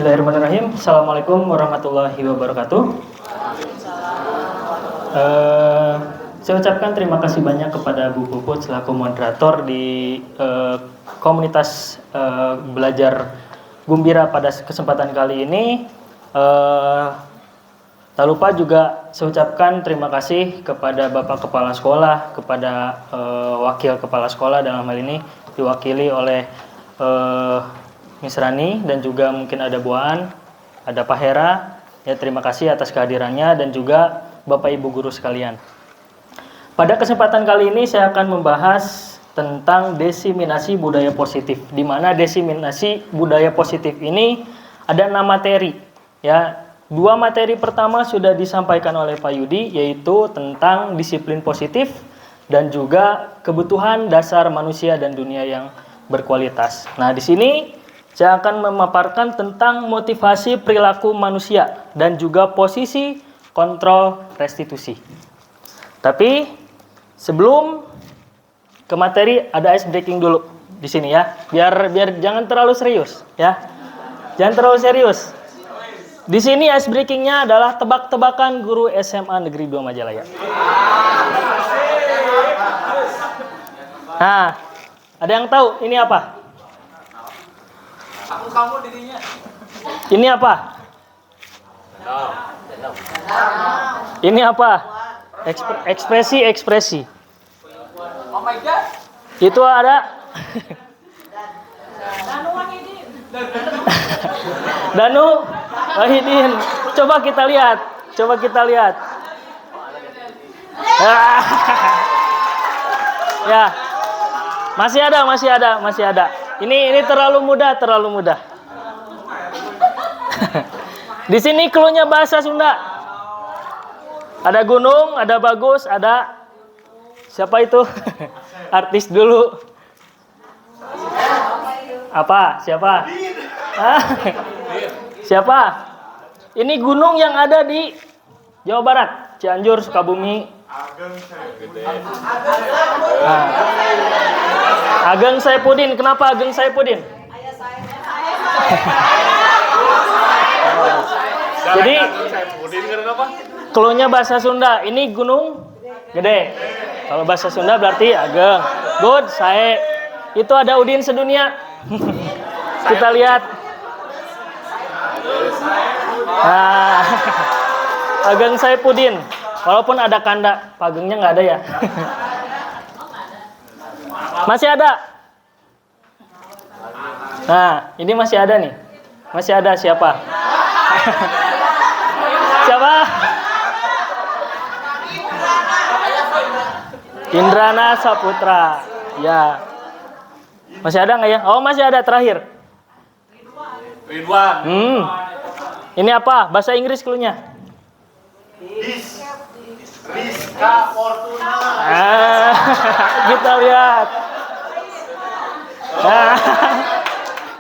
Bismillahirrahmanirrahim. Assalamualaikum warahmatullahi wabarakatuh. Saya ucapkan terima kasih banyak kepada Bu Puput selaku moderator di komunitas belajar Gumbira pada kesempatan kali ini. Tak lupa juga saya ucapkan terima kasih kepada Bapak Kepala Sekolah, kepada Wakil Kepala Sekolah dalam hal ini diwakili oleh Miss Rani dan juga mungkin ada Bu Aan, ada Pak Hera. Ya, terima kasih atas kehadirannya dan juga Bapak Ibu guru sekalian. Pada kesempatan kali ini saya akan membahas tentang desiminasi budaya positif, di mana desiminasi budaya positif ini ada 6 materi. Ya, 2 materi pertama sudah disampaikan oleh Pak Yudi, yaitu tentang disiplin positif dan juga kebutuhan dasar manusia dan dunia yang berkualitas. Nah, di sini saya akan memaparkan tentang motivasi perilaku manusia dan juga posisi kontrol restitusi. Tapi sebelum ke materi ada ice breaking dulu di sini ya. Biar jangan terlalu serius ya. Jangan terlalu serius. Di sini ice breakingnya adalah tebak-tebakan guru SMA Negeri 2 Majalaya. Nah, ada yang tahu ini apa? Kamu dirinya. Ini apa? Ini apa? Ekspresi. Oh my god. Itu ada Danu Wahidin. Coba kita lihat. Ya. Masih ada. Ini terlalu mudah. Di sini clue-nya bahasa Sunda. Ada gunung, ada bagus, ada siapa itu? Artis dulu. Apa? Siapa? Siapa? Ini gunung yang ada di Jawa Barat, Cianjur, Sukabumi. Ageng Saifuddin. Kenapa Ageng Saifuddin? Jadi clue-nya bahasa Sunda. Ini gunung gede. Kalau bahasa Sunda berarti Ageng. Good, Sae. Itu ada Udin sedunia. Kita lihat. Nah, Ageng Saifuddin. Walaupun ada kanda, pagengnya nggak ada ya. Masih ada. Nah, ini masih ada nih. Masih ada siapa? Siapa? Indrana Saputra. Ya. Masih ada nggak ya? Oh, masih ada terakhir. Ridwan. Ini apa? Bahasa Inggris clue-nya. Rizka Fortuna. Kita lihat.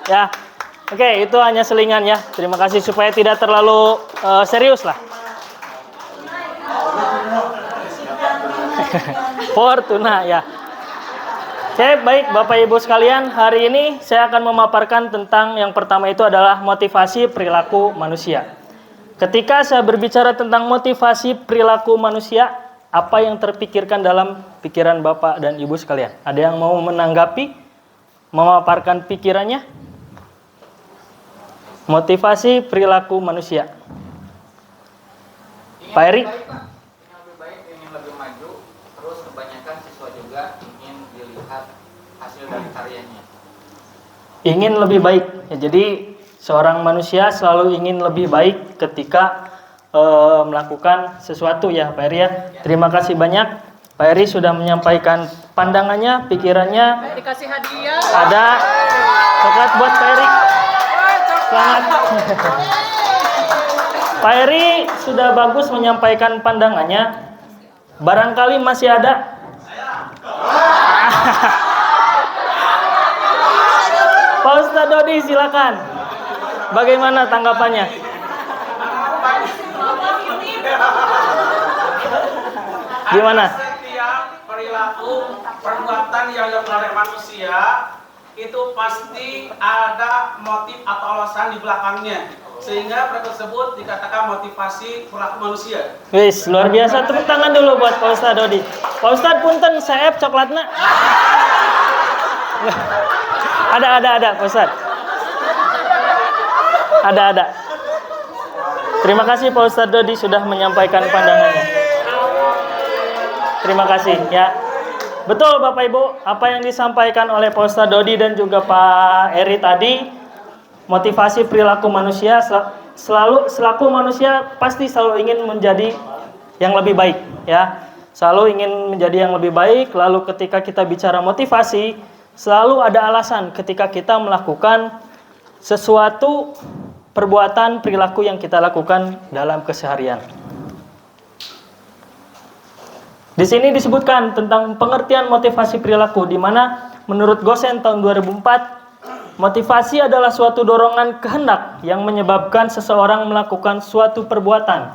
Ya. Oke, itu hanya selingan ya. Terima kasih supaya tidak terlalu serius lah. Fortuna ya. Oke, baik Bapak Ibu sekalian, hari ini saya akan memaparkan tentang yang pertama itu adalah motivasi perilaku manusia. Ketika saya berbicara tentang motivasi perilaku manusia, apa yang terpikirkan dalam pikiran Bapak dan Ibu sekalian? Ada yang mau menanggapi, memaparkan pikirannya? Motivasi perilaku manusia. Pak Eri? Lebih baik ingin lebih maju, terus kebanyakan siswa juga ingin dilihat hasil dari karyanya. Ingin lebih baik. Ya, jadi seorang manusia selalu ingin lebih baik ketika melakukan sesuatu ya Pak Eri ya. Terima kasih banyak Pak Eri sudah menyampaikan pandangannya, pikirannya. Dikasih hadiah. Ada coklat buat Pak Eri. Selamat. Pak Eri sudah bagus menyampaikan pandangannya. Barangkali masih ada. Pak Ustadz Dodi silakan. Bagaimana tanggapannya? Gimana? Setiap perilaku perbuatan yang dilakukan oleh manusia itu pasti ada motif atau alasan di belakangnya, sehingga perilaku tersebut dikatakan motivasi perilaku manusia. Wis, luar biasa. Tepuk tangan dulu buat Pak Ustadz Dodi. Pak Ustadz punten saeb coklatna. Ada Pak Ustadz. Ada. Terima kasih Pak Ustadz Dodi sudah menyampaikan pandangannya. Terima kasih ya. Betul Bapak Ibu, apa yang disampaikan oleh Pak Ustadz Dodi dan juga Pak Eri tadi, motivasi perilaku manusia selaku manusia pasti selalu ingin menjadi yang lebih baik ya. Selalu ingin menjadi yang lebih baik. Lalu ketika kita bicara motivasi, selalu ada alasan ketika kita melakukan sesuatu perbuatan perilaku yang kita lakukan dalam keseharian. Di sini disebutkan tentang pengertian motivasi perilaku, di mana menurut Gosen tahun 2004, motivasi adalah suatu dorongan kehendak yang menyebabkan seseorang melakukan suatu perbuatan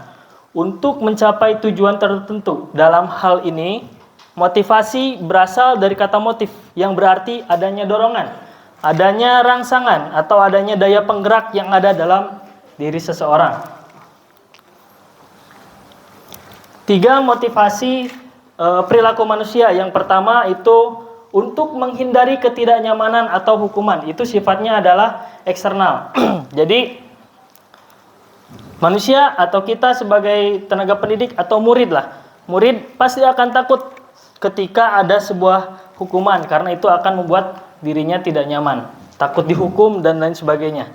untuk mencapai tujuan tertentu. Dalam hal ini, motivasi berasal dari kata motif yang berarti adanya dorongan, adanya rangsangan, atau adanya daya penggerak yang ada dalam diri seseorang. 3 motivasi perilaku manusia. Yang pertama itu untuk menghindari ketidaknyamanan atau hukuman. Itu sifatnya adalah eksternal. Jadi manusia atau kita sebagai tenaga pendidik atau murid lah, murid pasti akan takut ketika ada sebuah hukuman, karena itu akan membuat dirinya tidak nyaman, takut dihukum dan lain sebagainya.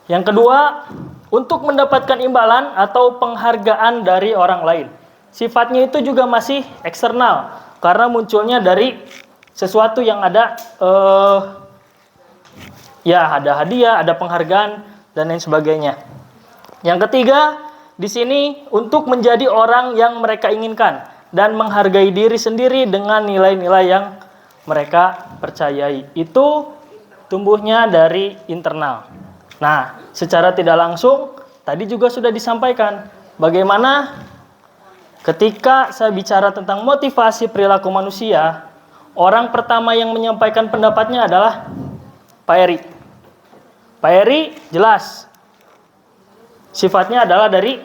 Yang kedua, untuk mendapatkan imbalan atau penghargaan dari orang lain. Sifatnya itu juga masih eksternal, karena munculnya dari sesuatu yang ada ada hadiah, ada penghargaan dan lain sebagainya. Yang ketiga, di sini untuk menjadi orang yang mereka inginkan dan menghargai diri sendiri dengan nilai-nilai yang mereka percayai. Itu tumbuhnya dari internal. Nah, secara tidak langsung tadi juga sudah disampaikan bagaimana ketika saya bicara tentang motivasi perilaku manusia, orang pertama yang menyampaikan pendapatnya adalah Pak Eri. Pak Eri jelas sifatnya adalah dari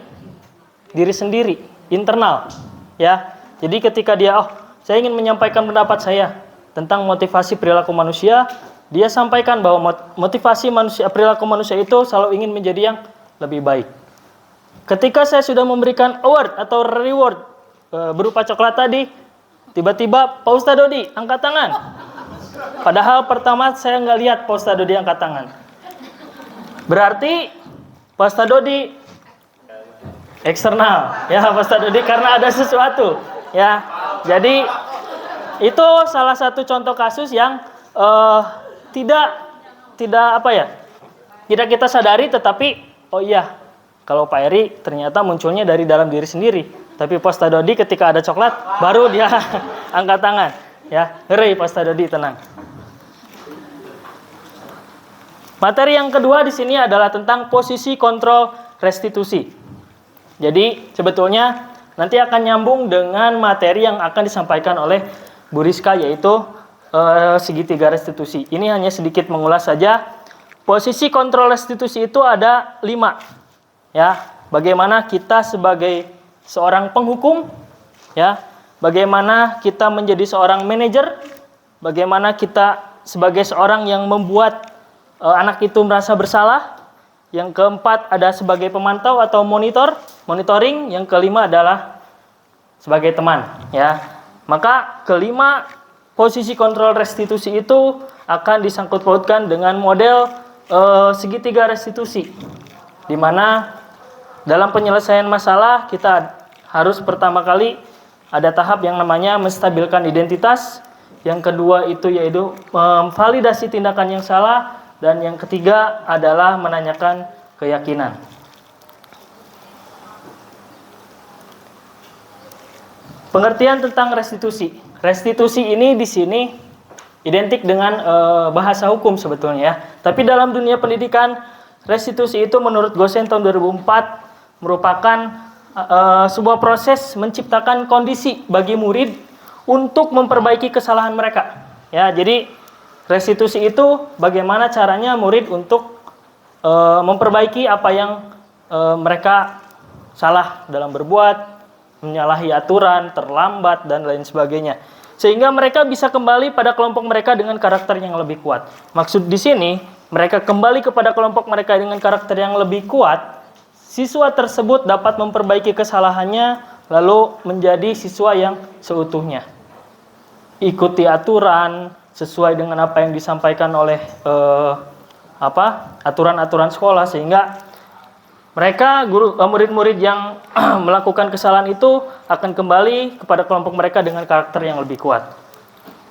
diri sendiri, internal, ya. Jadi ketika dia, saya ingin menyampaikan pendapat saya tentang motivasi perilaku manusia, dia sampaikan bahwa motivasi manusia, perilaku manusia itu selalu ingin menjadi yang lebih baik. Ketika saya sudah memberikan award atau reward berupa coklat tadi, tiba-tiba Pak Ustadz Dodi angkat tangan. Padahal pertama saya nggak lihat Pak Ustadz Dodi angkat tangan. Berarti Pak Ustadz Dodi eksternal, ya Pak Ustadz Dodi, karena ada sesuatu, ya. Jadi itu salah satu contoh kasus yang tidak kita sadari, tetapi kalau Pak Eri ternyata munculnya dari dalam diri sendiri. Tapi Pak Ustadz Dodi ketika ada coklat baru dia angkat tangan, ya. Hei Pak Ustadz Dodi, tenang. Materi yang kedua di sini adalah tentang posisi kontrol restitusi. Jadi sebetulnya nanti akan nyambung dengan materi yang akan disampaikan oleh Bu Rizka, yaitu segitiga restitusi. Ini hanya sedikit mengulas saja. Posisi kontrol restitusi itu ada 5. Ya, bagaimana kita sebagai seorang penghukum, ya, bagaimana kita menjadi seorang manajer, bagaimana kita sebagai seorang yang membuat anak itu merasa bersalah. Yang keempat ada sebagai pemantau atau monitoring. Yang kelima adalah sebagai teman, ya. Maka kelima posisi kontrol restitusi itu akan disangkut pautkan dengan model segitiga restitusi, di mana dalam penyelesaian masalah kita harus pertama kali ada tahap yang namanya menstabilkan identitas. Yang kedua itu yaitu memvalidasi tindakan yang salah. Dan yang ketiga adalah menanyakan keyakinan. Pengertian tentang restitusi. Restitusi ini di sini identik dengan bahasa hukum sebetulnya, ya. Tapi dalam dunia pendidikan, restitusi itu menurut Gosen tahun 2004 merupakan sebuah proses menciptakan kondisi bagi murid untuk memperbaiki kesalahan mereka. Ya, jadi Restitusi itu bagaimana caranya murid untuk memperbaiki apa yang mereka salah dalam berbuat, menyalahi aturan, terlambat, dan lain sebagainya. Sehingga mereka bisa kembali pada kelompok mereka dengan karakter yang lebih kuat. Maksud di sini, mereka kembali kepada kelompok mereka dengan karakter yang lebih kuat, siswa tersebut dapat memperbaiki kesalahannya, lalu menjadi siswa yang seutuhnya. Ikuti aturan, sesuai dengan apa yang disampaikan oleh aturan-aturan sekolah, sehingga mereka murid-murid yang melakukan kesalahan itu akan kembali kepada kelompok mereka dengan karakter yang lebih kuat.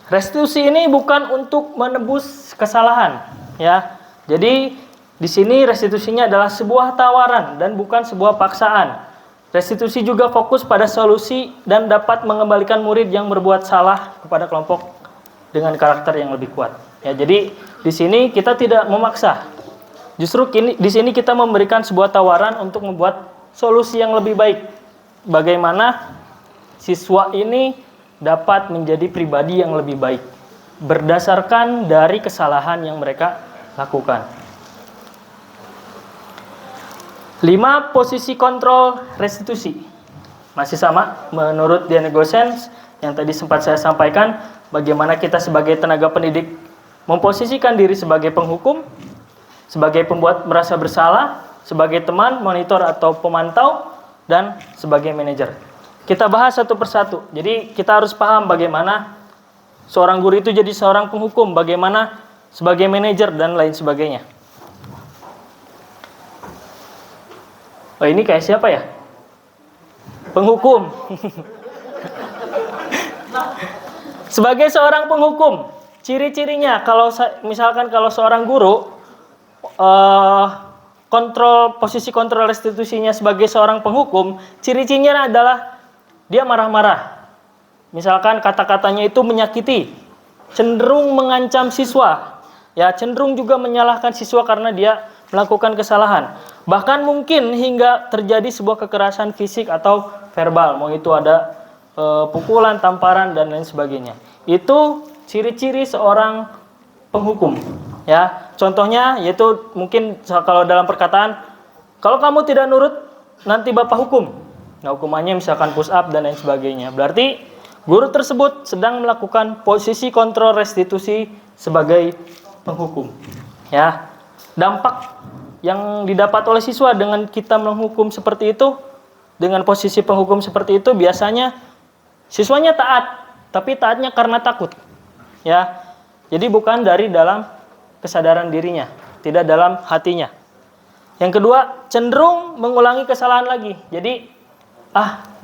Restitusi ini bukan untuk menebus kesalahan, ya. Jadi di sini restitusinya adalah sebuah tawaran dan bukan sebuah paksaan. Restitusi juga fokus pada solusi dan dapat mengembalikan murid yang berbuat salah kepada kelompok dengan karakter yang lebih kuat. Ya, jadi di sini kita tidak memaksa. Justru di sini kita memberikan sebuah tawaran untuk membuat solusi yang lebih baik. Bagaimana siswa ini dapat menjadi pribadi yang lebih baik berdasarkan dari kesalahan yang mereka lakukan. 5 posisi kontrol restitusi. Masih sama menurut Diane Goossens yang tadi sempat saya sampaikan, bagaimana kita sebagai tenaga pendidik memposisikan diri sebagai penghukum, sebagai pembuat merasa bersalah, sebagai teman, monitor atau pemantau, dan sebagai manajer. Kita bahas satu persatu. Jadi kita harus paham bagaimana seorang guru itu jadi seorang penghukum, bagaimana sebagai manajer, dan lain sebagainya. Oh, ini kayak siapa ya? Penghukum. Sebagai seorang penghukum, ciri-cirinya misalkan kalau seorang guru posisi kontrol restitusinya sebagai seorang penghukum, ciri-cirinya adalah dia marah-marah. Misalkan kata-katanya itu menyakiti, cenderung mengancam siswa, ya, cenderung juga menyalahkan siswa karena dia melakukan kesalahan. Bahkan mungkin hingga terjadi sebuah kekerasan fisik atau verbal, mau itu ada pukulan, tamparan, dan lain sebagainya. Itu ciri-ciri seorang penghukum, ya. Contohnya yaitu mungkin kalau dalam perkataan, kalau kamu tidak nurut nanti bapak hukum. Nah, hukumannya misalkan push up dan lain sebagainya. Berarti guru tersebut sedang melakukan posisi kontrol restitusi sebagai penghukum, ya. Dampak yang didapat oleh siswa dengan kita menghukum seperti itu, dengan posisi penghukum seperti itu, biasanya siswanya taat, tapi taatnya karena takut, ya. Jadi bukan dari dalam kesadaran dirinya, tidak dalam hatinya. Yang kedua, cenderung mengulangi kesalahan lagi. Jadi,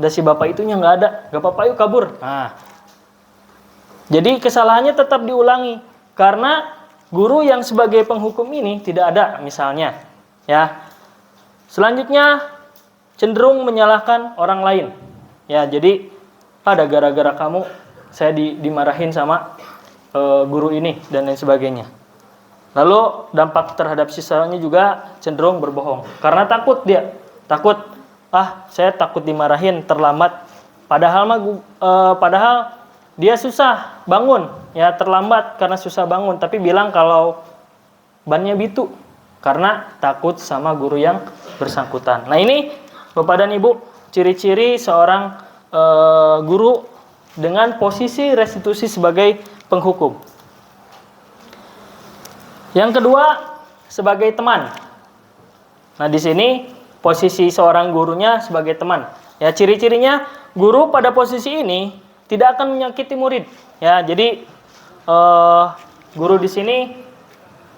udah si bapak itunya nggak ada, nggak apa-apa yuk kabur. Nah, jadi kesalahannya tetap diulangi karena guru yang sebagai penghukum ini tidak ada, misalnya, ya. Selanjutnya, cenderung menyalahkan orang lain, ya. Jadi ada gara-gara kamu saya dimarahin sama guru ini dan lain sebagainya. Lalu dampak terhadap siswanya juga cenderung berbohong karena takut saya takut dimarahin, terlambat. Padahal dia susah bangun, ya, terlambat karena susah bangun, tapi bilang kalau bannya bitu karena takut sama guru yang bersangkutan. Nah, ini Bapak dan Ibu, ciri-ciri seorang guru dengan posisi restitusi sebagai penghukum. Yang kedua, sebagai teman. Nah, di sini posisi seorang gurunya sebagai teman. Ya, ciri-cirinya guru pada posisi ini tidak akan menyakiti murid. Ya, jadi guru di sini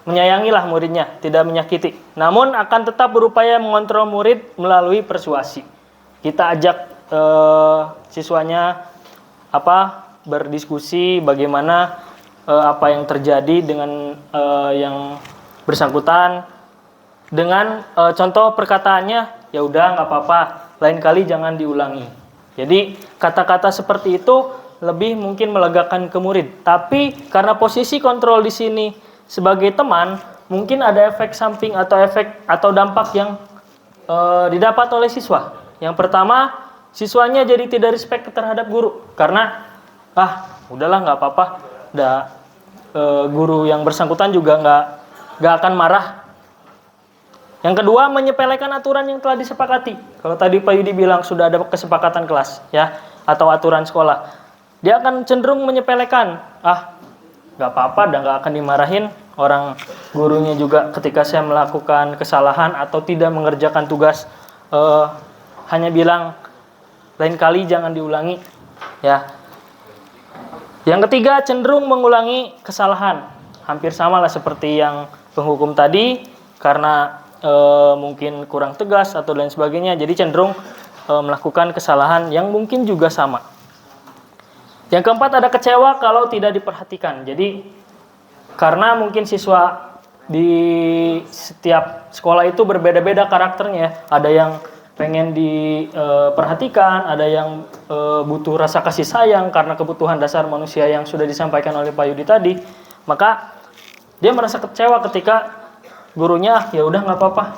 menyayangilah muridnya, tidak menyakiti. Namun akan tetap berupaya mengontrol murid melalui persuasi. Kita ajak siswanya berdiskusi bagaimana apa yang terjadi dengan yang bersangkutan, dengan contoh perkataannya, ya udah nggak apa-apa, lain kali jangan diulangi. Jadi kata-kata seperti itu lebih mungkin melegakan ke murid. Tapi karena posisi kontrol di sini sebagai teman, mungkin ada efek samping atau dampak yang didapat oleh siswa. Yang pertama, siswanya jadi tidak respect terhadap guru karena udahlah nggak apa-apa, udah guru yang bersangkutan juga nggak akan marah. Yang kedua, menyepelekan aturan yang telah disepakati. Kalau tadi Pak Yudi bilang sudah ada kesepakatan kelas, ya, atau aturan sekolah, dia akan cenderung menyepelekan. Nggak apa-apa, dan nggak akan dimarahin. Orang gurunya juga ketika saya melakukan kesalahan atau tidak mengerjakan tugas, hanya bilang lain kali jangan diulangi, ya. Yang ketiga, cenderung mengulangi kesalahan. Hampir sama lah seperti yang penghukum tadi, karena mungkin kurang tegas atau lain sebagainya, jadi cenderung melakukan kesalahan yang mungkin juga sama. Yang keempat, ada kecewa kalau tidak diperhatikan. Jadi karena mungkin siswa di setiap sekolah itu berbeda-beda karakternya, ada yang pengen diperhatikan, ada yang butuh rasa kasih sayang karena kebutuhan dasar manusia yang sudah disampaikan oleh Pak Yudi tadi. Maka dia merasa kecewa ketika gurunya, ya udah nggak apa-apa,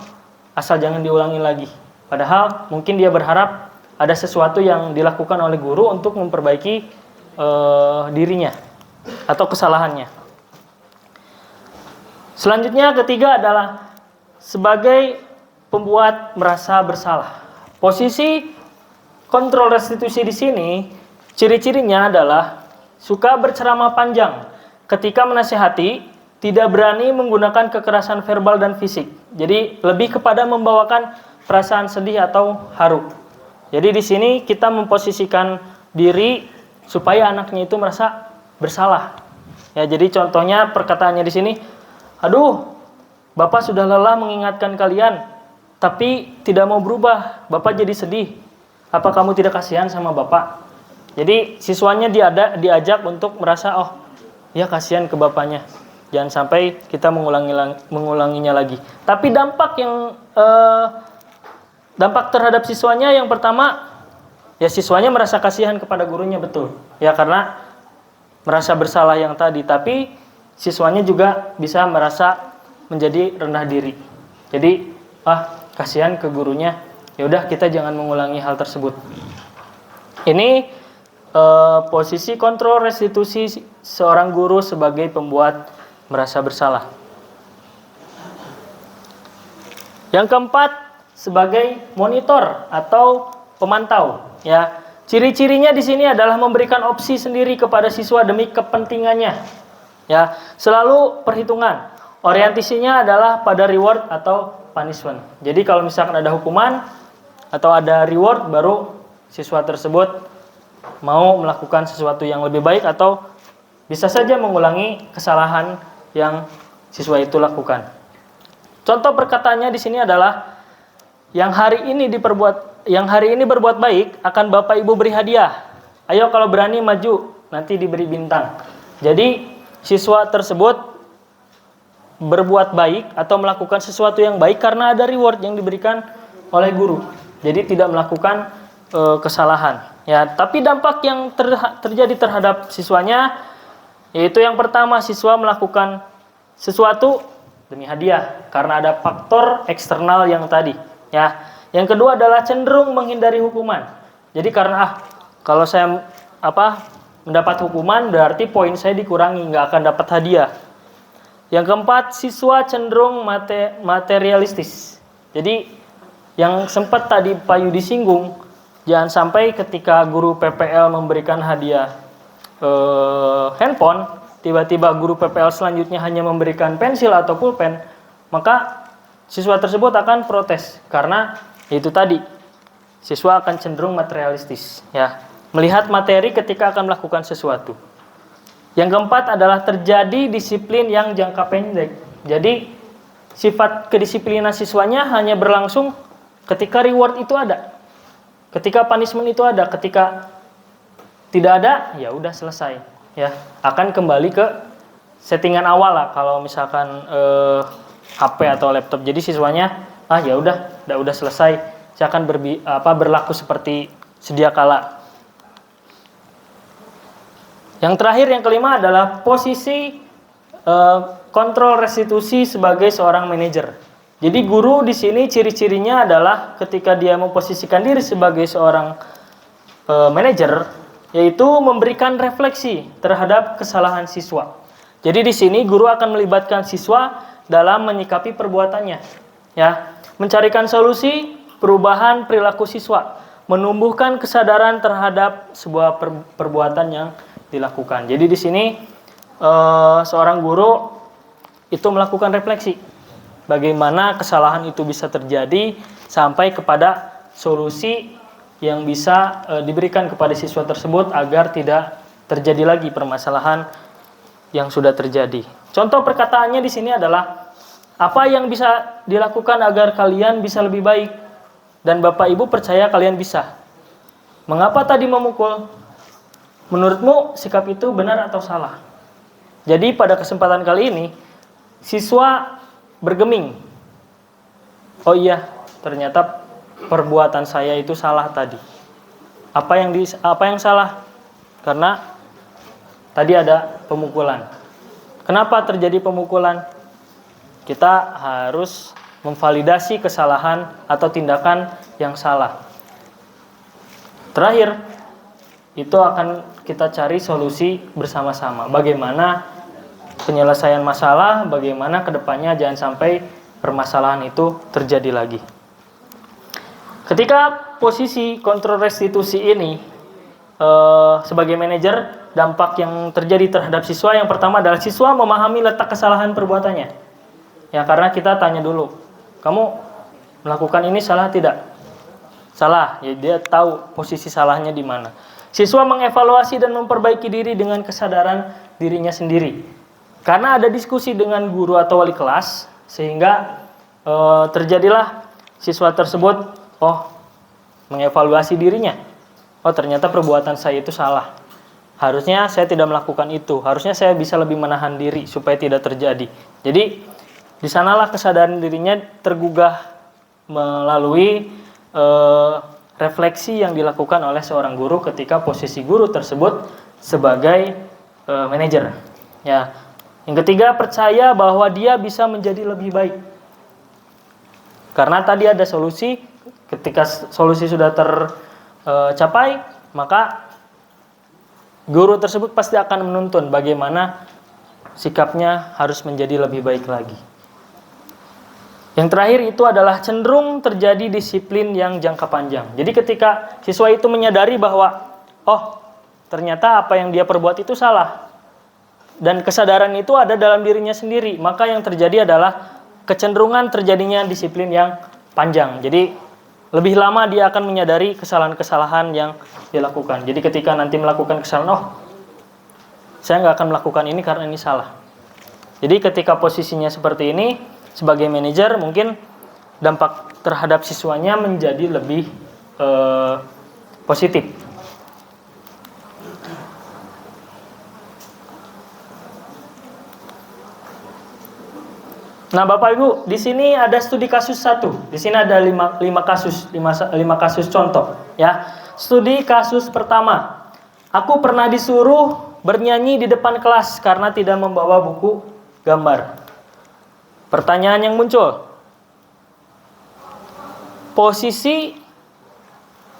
asal jangan diulangi lagi. Padahal mungkin dia berharap ada sesuatu yang dilakukan oleh guru untuk memperbaiki dirinya atau kesalahannya. Selanjutnya, ketiga adalah sebagai pembuat merasa bersalah. Posisi kontrol restitusi di sini, ciri-cirinya adalah suka berceramah panjang ketika menasihati, tidak berani menggunakan kekerasan verbal dan fisik. Jadi lebih kepada membawakan perasaan sedih atau haru. Jadi di sini kita memposisikan diri supaya anaknya itu merasa bersalah. Ya, jadi contohnya perkataannya di sini, aduh, Bapak sudah lelah mengingatkan kalian, tapi tidak mau berubah. Bapak jadi sedih. Apa kamu tidak kasihan sama Bapak? Jadi siswanya diajak untuk merasa, oh, ya kasihan ke bapaknya. Jangan sampai kita mengulanginya lagi. Tapi dampak terhadap siswanya yang pertama, ya siswanya merasa kasihan kepada gurunya, betul. Ya karena merasa bersalah yang tadi. Tapi siswanya juga bisa merasa menjadi rendah diri. Jadi, kasihan ke gurunya. Ya udah, kita jangan mengulangi hal tersebut. Ini posisi kontrol restitusi seorang guru sebagai pembuat merasa bersalah. Yang keempat, sebagai monitor atau pemantau. Ya, ciri-cirinya di sini adalah memberikan opsi sendiri kepada siswa demi kepentingannya. Ya, selalu perhitungan. Orientasinya adalah pada reward atau punishment. Jadi kalau misalkan ada hukuman atau ada reward, baru siswa tersebut mau melakukan sesuatu yang lebih baik atau bisa saja mengulangi kesalahan yang siswa itu lakukan. Contoh perkataannya di sini adalah yang hari ini berbuat baik akan Bapak Ibu beri hadiah. Ayo kalau berani maju, nanti diberi bintang. Jadi siswa tersebut berbuat baik atau melakukan sesuatu yang baik karena ada reward yang diberikan oleh guru. Jadi tidak melakukan kesalahan. Ya, tapi dampak yang terjadi terhadap siswanya yaitu yang pertama, siswa melakukan sesuatu demi hadiah karena ada faktor eksternal yang tadi. Ya, yang kedua adalah cenderung menghindari hukuman. Jadi karena kalau saya mendapat hukuman berarti poin saya dikurangi, nggak akan dapat hadiah. Yang keempat, siswa cenderung materialistis. Jadi yang sempat tadi Pak Yudi singgung, jangan sampai ketika guru PPL memberikan hadiah handphone, tiba-tiba guru PPL selanjutnya hanya memberikan pensil atau pulpen, maka siswa tersebut akan protes karena itu tadi siswa akan cenderung materialistis, ya, melihat materi ketika akan melakukan sesuatu. Yang keempat adalah terjadi disiplin yang jangka pendek. Jadi sifat kedisiplinan siswanya hanya berlangsung ketika reward itu ada, ketika punishment itu ada. Ketika tidak ada, ya udah selesai, ya, akan kembali ke settingan awal lah kalau misalkan HP atau laptop. Jadi siswanya ya udah selesai, saya akan berlaku seperti sedia kala. Yang terakhir, yang kelima adalah posisi kontrol restitusi sebagai seorang manajer. Jadi guru di sini ciri-cirinya adalah ketika dia memposisikan diri sebagai seorang manajer, yaitu memberikan refleksi terhadap kesalahan siswa. Jadi di sini guru akan melibatkan siswa dalam menyikapi perbuatannya, ya, mencarikan solusi perubahan perilaku siswa, menumbuhkan kesadaran terhadap sebuah perbuatan yang dilakukan. Jadi di sini seorang guru itu melakukan refleksi, bagaimana kesalahan itu bisa terjadi sampai kepada solusi yang bisa diberikan kepada siswa tersebut agar tidak terjadi lagi permasalahan yang sudah terjadi. Contoh perkataannya di sini adalah, apa yang bisa dilakukan agar kalian bisa lebih baik? Dan Bapak Ibu percaya kalian bisa. Mengapa tadi memukul? Menurutmu sikap itu benar atau salah? Jadi pada kesempatan kali ini, siswa bergeming. Oh iya, ternyata perbuatan saya itu salah tadi. Apa yang salah? Karena tadi ada pemukulan. Kenapa terjadi pemukulan? Kita harus memvalidasi kesalahan atau tindakan yang salah. Terakhir, itu akan kita cari solusi bersama-sama. Bagaimana penyelesaian masalah, bagaimana kedepannya jangan sampai permasalahan itu terjadi lagi. Ketika posisi kontrol restitusi ini sebagai manajer, dampak yang terjadi terhadap siswa yang pertama adalah siswa memahami letak kesalahan perbuatannya. Ya, karena kita tanya dulu, kamu melakukan ini salah tidak? Salah, ya dia tahu posisi salahnya di mana. Siswa mengevaluasi dan memperbaiki diri dengan kesadaran dirinya sendiri. Karena ada diskusi dengan guru atau wali kelas, sehingga terjadilah siswa tersebut mengevaluasi dirinya. Oh, ternyata perbuatan saya itu salah. Harusnya saya tidak melakukan itu. Harusnya saya bisa lebih menahan diri supaya tidak terjadi. Jadi di sanalah kesadaran dirinya tergugah melalui refleksi yang dilakukan oleh seorang guru ketika posisi guru tersebut sebagai manajer. Ya. Yang ketiga, percaya bahwa dia bisa menjadi lebih baik. Karena tadi ada solusi, ketika solusi sudah tercapai, maka guru tersebut pasti akan menuntun bagaimana sikapnya harus menjadi lebih baik lagi. Yang terakhir itu adalah cenderung terjadi disiplin yang jangka panjang. Jadi ketika siswa itu menyadari bahwa ternyata apa yang dia perbuat itu salah, dan kesadaran itu ada dalam dirinya sendiri, maka yang terjadi adalah kecenderungan terjadinya disiplin yang panjang. Jadi lebih lama dia akan menyadari kesalahan-kesalahan yang dilakukan. Jadi ketika nanti melakukan kesalahan, saya nggak akan melakukan ini karena ini salah. Jadi ketika posisinya seperti ini, sebagai manajer mungkin dampak terhadap siswanya menjadi lebih positif. Nah, Bapak Ibu, di sini ada studi kasus 1. Di sini ada 5 kasus contoh, ya. Studi kasus pertama. Aku pernah disuruh bernyanyi di depan kelas karena tidak membawa buku gambar. Pertanyaan yang muncul, posisi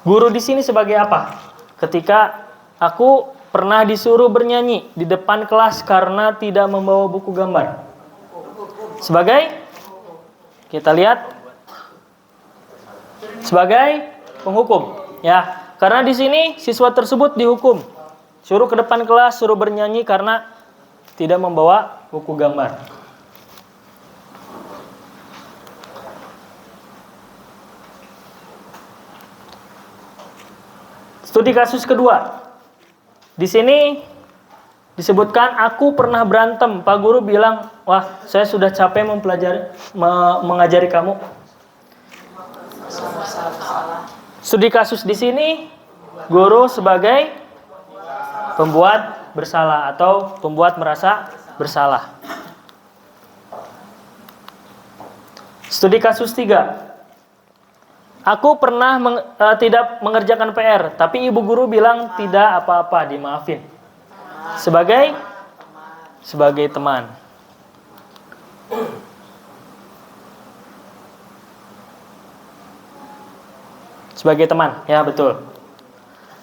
guru di sini sebagai apa? Ketika aku pernah disuruh bernyanyi di depan kelas karena tidak membawa buku gambar. Sebagai, kita lihat, sebagai penghukum, ya. Karena di sini siswa tersebut dihukum, suruh ke depan kelas, suruh bernyanyi karena tidak membawa buku gambar. Studi kasus kedua. Di sini disebutkan aku pernah berantem. Pak guru bilang, "Wah, saya sudah capek mengajari kamu." Studi kasus di sini guru sebagai pembuat bersalah atau pembuat merasa bersalah. Studi kasus 3. Aku pernah tidak mengerjakan PR, tapi ibu guru bilang tidak apa-apa, dimaafin. Sebagai teman. Sebagai teman, ya betul.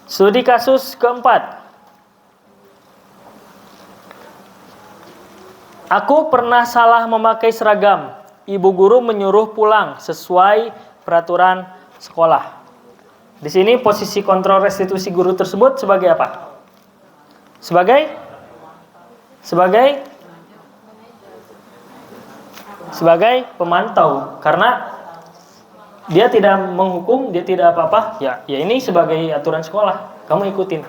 Studi kasus keempat. Aku pernah salah memakai seragam. Ibu guru menyuruh pulang sesuai peraturan sekolah. Di sini posisi kontrol restitusi guru tersebut sebagai apa? Sebagai pemantau, karena dia tidak menghukum, dia tidak apa-apa. Ya ini sebagai aturan sekolah, kamu ikutin.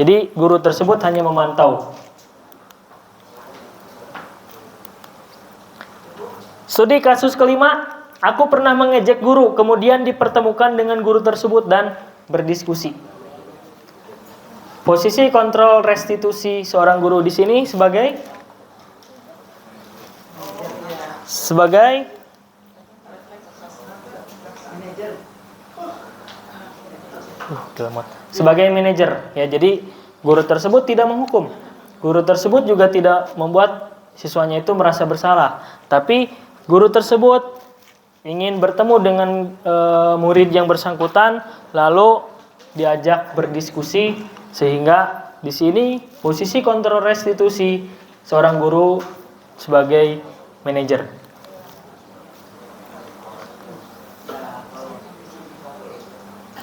Jadi guru tersebut hanya memantau. Studi kasus kelima, aku pernah mengejek guru, kemudian dipertemukan dengan guru tersebut dan berdiskusi. Posisi kontrol restitusi seorang guru di sini sebagai manajer. Ya, jadi guru tersebut tidak menghukum. Guru tersebut juga tidak membuat siswanya itu merasa bersalah, tapi guru tersebut ingin bertemu dengan murid yang bersangkutan, lalu diajak berdiskusi, sehingga di sini posisi kontrol restitusi seorang guru sebagai manajer.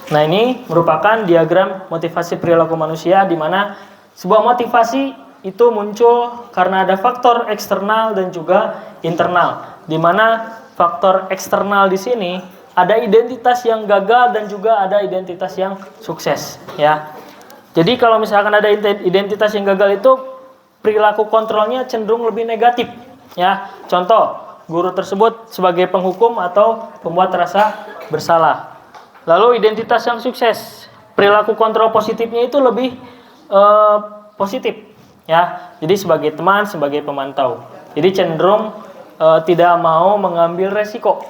Nah, ini merupakan diagram motivasi perilaku manusia, di mana sebuah motivasi itu muncul karena ada faktor eksternal dan juga internal. Di mana faktor eksternal di sini ada identitas yang gagal dan juga ada identitas yang sukses, ya. Jadi kalau misalkan ada identitas yang gagal itu perilaku kontrolnya cenderung lebih negatif, ya. Contoh, guru tersebut sebagai penghukum atau pembuat rasa bersalah. Lalu identitas yang sukses, perilaku kontrol positifnya itu lebih positif, ya. Jadi sebagai teman, sebagai pemantau. Jadi cenderung tidak mau mengambil resiko,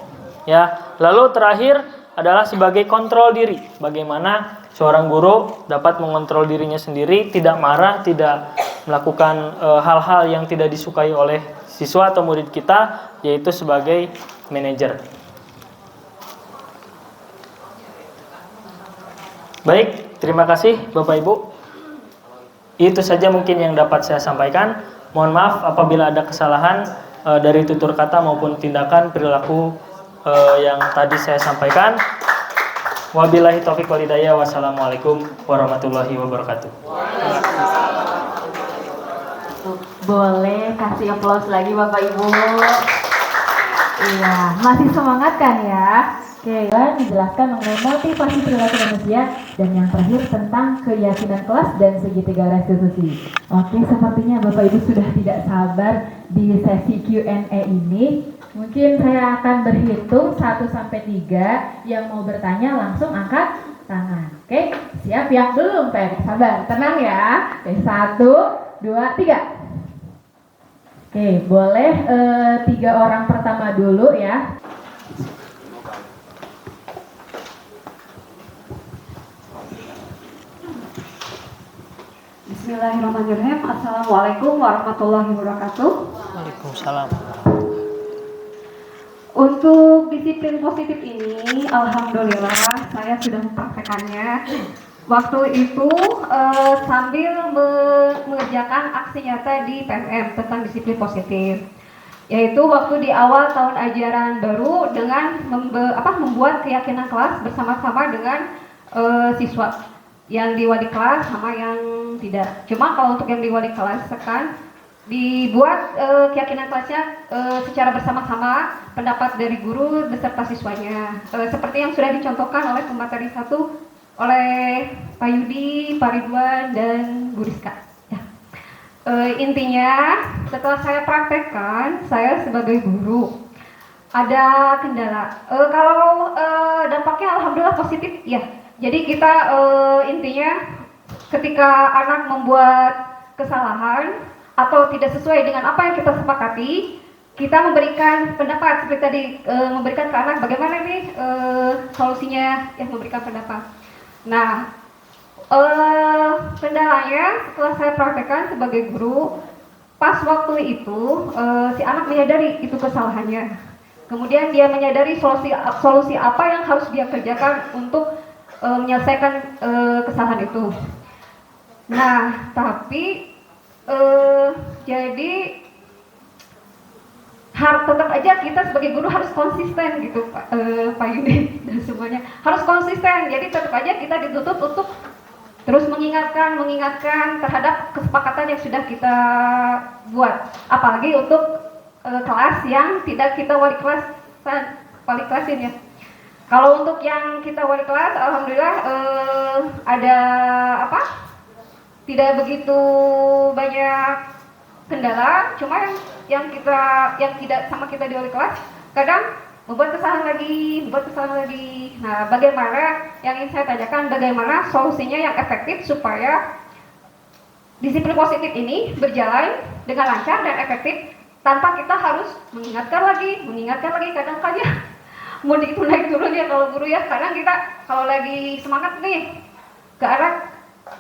ya. Lalu terakhir adalah sebagai kontrol diri. Bagaimana seorang guru dapat mengontrol dirinya sendiri, tidak marah, tidak melakukan hal-hal yang tidak disukai oleh siswa atau murid kita, yaitu sebagai manajer. Baik, terima kasih Bapak Ibu. Itu saja mungkin yang dapat saya sampaikan. Mohon maaf apabila ada kesalahan dari tutur kata maupun tindakan perilaku yang tadi saya sampaikan. Wabillahi taufiq wal hidayah. Wassalamualaikum warahmatullahi wabarakatuh. Boleh kasih aplaus lagi Bapak Ibu. Iya, masih semangat kan ya? Oke, dan dijelaskan mengenai motivasi perilaku manusia, dan yang terakhir tentang keyakinan kelas dan segitiga restitusi. Oke, sepertinya Bapak Ibu sudah tidak sabar di sesi Q&A ini. Mungkin saya akan berhitung 1 sampai 3. Yang mau bertanya langsung angkat tangan. Oke, siap? Yang belum, sabar, tenang ya. Oke, 1, 2, 3. Oke, boleh 3 orang pertama dulu ya. Bismillahirrahmanirrahim. Assalamualaikum warahmatullahi wabarakatuh. Waalaikumsalam. Untuk disiplin positif ini, alhamdulillah saya sudah mempraktekannya. Waktu itu sambil mengerjakan aksi nyata di PMM tentang disiplin positif, yaitu waktu di awal tahun ajaran baru dengan membuat keyakinan kelas bersama-sama dengan siswa yang di wali kelas sama yang tidak. Cuma kalau untuk yang di wali kelas kan dibuat keyakinan kelasnya secara bersama-sama, pendapat dari guru beserta siswanya, seperti yang sudah dicontohkan oleh pemateri 1 oleh Pak Yudi, Pak Ridwan, dan Bu Rizka. Ya. Intinya setelah saya praktekkan, saya sebagai guru ada kendala. Kalau dampaknya alhamdulillah positif ya. Jadi kita intinya ketika anak membuat kesalahan atau tidak sesuai dengan apa yang kita sepakati, kita memberikan pendapat seperti tadi, memberikan ke anak bagaimana nih solusinya, ya memberikan pendapat. Nah, kendalanya setelah saya praktekkan sebagai guru, pas waktu itu si anak menyadari itu kesalahannya. Kemudian dia menyadari solusi apa yang harus dia kerjakan untuk menyelesaikan kesalahan itu. Nah, tapi jadi tetap aja kita sebagai guru harus konsisten gitu Pak Yudi dan semuanya harus konsisten. Jadi tetap aja kita dituntut untuk terus mengingatkan terhadap kesepakatan yang sudah kita buat. Apalagi untuk kelas yang tidak kita wali kelasin ya. Kalau untuk yang kita wali kelas, alhamdulillah ada tidak begitu banyak kendala. Cuma yang tidak sama kita di wali kelas kadang membuat kesalahan lagi. Nah, bagaimana yang ingin saya tanyakan, bagaimana solusinya yang efektif supaya disiplin positif ini berjalan dengan lancar dan efektif tanpa kita harus mengingatkan lagi. Kadang-kadang mau itu naik turun ya kalau guru ya. Kadang kita kalau lagi semangat nih ke arah,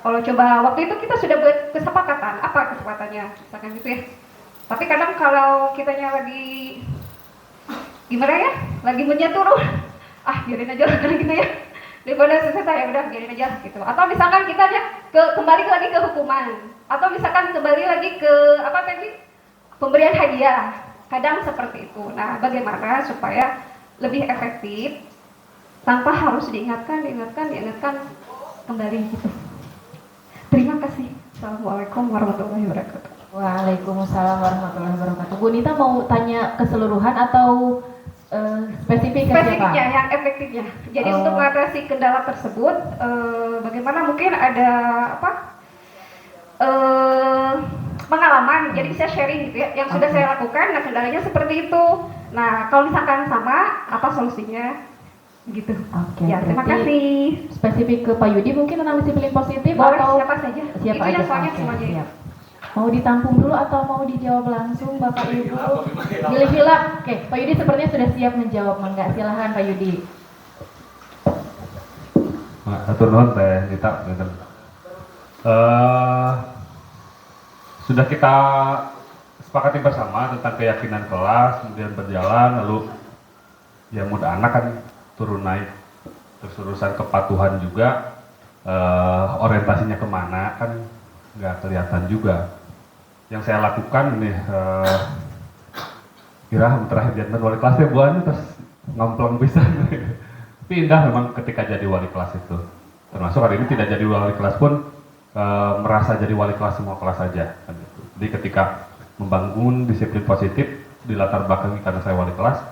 kalau coba waktu itu kita sudah buat kesepakatan, apa kesepakatannya misalkan gitu ya. Tapi kadang kalau kitanya lagi gimana ya, lagi turun, biarin aja lah gitu ya. Daripada selesai ya udah biarin aja gitu. Atau misalkan kita kembali lagi ke hukuman, atau misalkan kembali lagi ke pemberian hadiah. Kadang seperti itu. Nah, bagaimana supaya lebih efektif tanpa harus diingatkan kembali gitu. Terima kasih. Assalamualaikum warahmatullahi wabarakatuh. Waalaikumsalam warahmatullahi wabarakatuh. Bu Nita mau tanya keseluruhan atau spesifik ke siapa? Spesifiknya, yang efektifnya. Jadi untuk mengatasi kendala tersebut, bagaimana mungkin ada pengalaman, jadi saya sharing gitu ya, yang sudah saya lakukan, nah kendalanya seperti itu. Nah, kalau misalkan sama, apa solusinya? Gitu. Ya, terima kasih. Spesifik ke Pak Yudi mungkin tentang disiplin positif. Boleh, atau siapa saja. Siapa itu aja? yang soalnya semuanya. Siap. Mau ditampung dulu atau mau dijawab langsung Bapak Ibu? Pilih hilap. Oke, Pak Yudi sepertinya sudah siap menjawab. Enggak, silahkan Pak Yudi. Atur nuhun Teh Nita. Sudah kita sepakati bersama tentang keyakinan kelas, kemudian berjalan, lalu ya mudah anak kan turun naik, terus urusan kepatuhan juga, orientasinya kemana kan nggak kelihatan juga. Yang saya lakukan ini kira terakhir jadi wali kelasnya buahnya terus ngomplong bisa. Tapi indah memang ketika jadi wali kelas itu. Termasuk hari ini tidak jadi wali kelas pun merasa jadi wali kelas semua kelas saja. Jadi ketika membangun disiplin positif di latar belakangi karena saya wali kelas,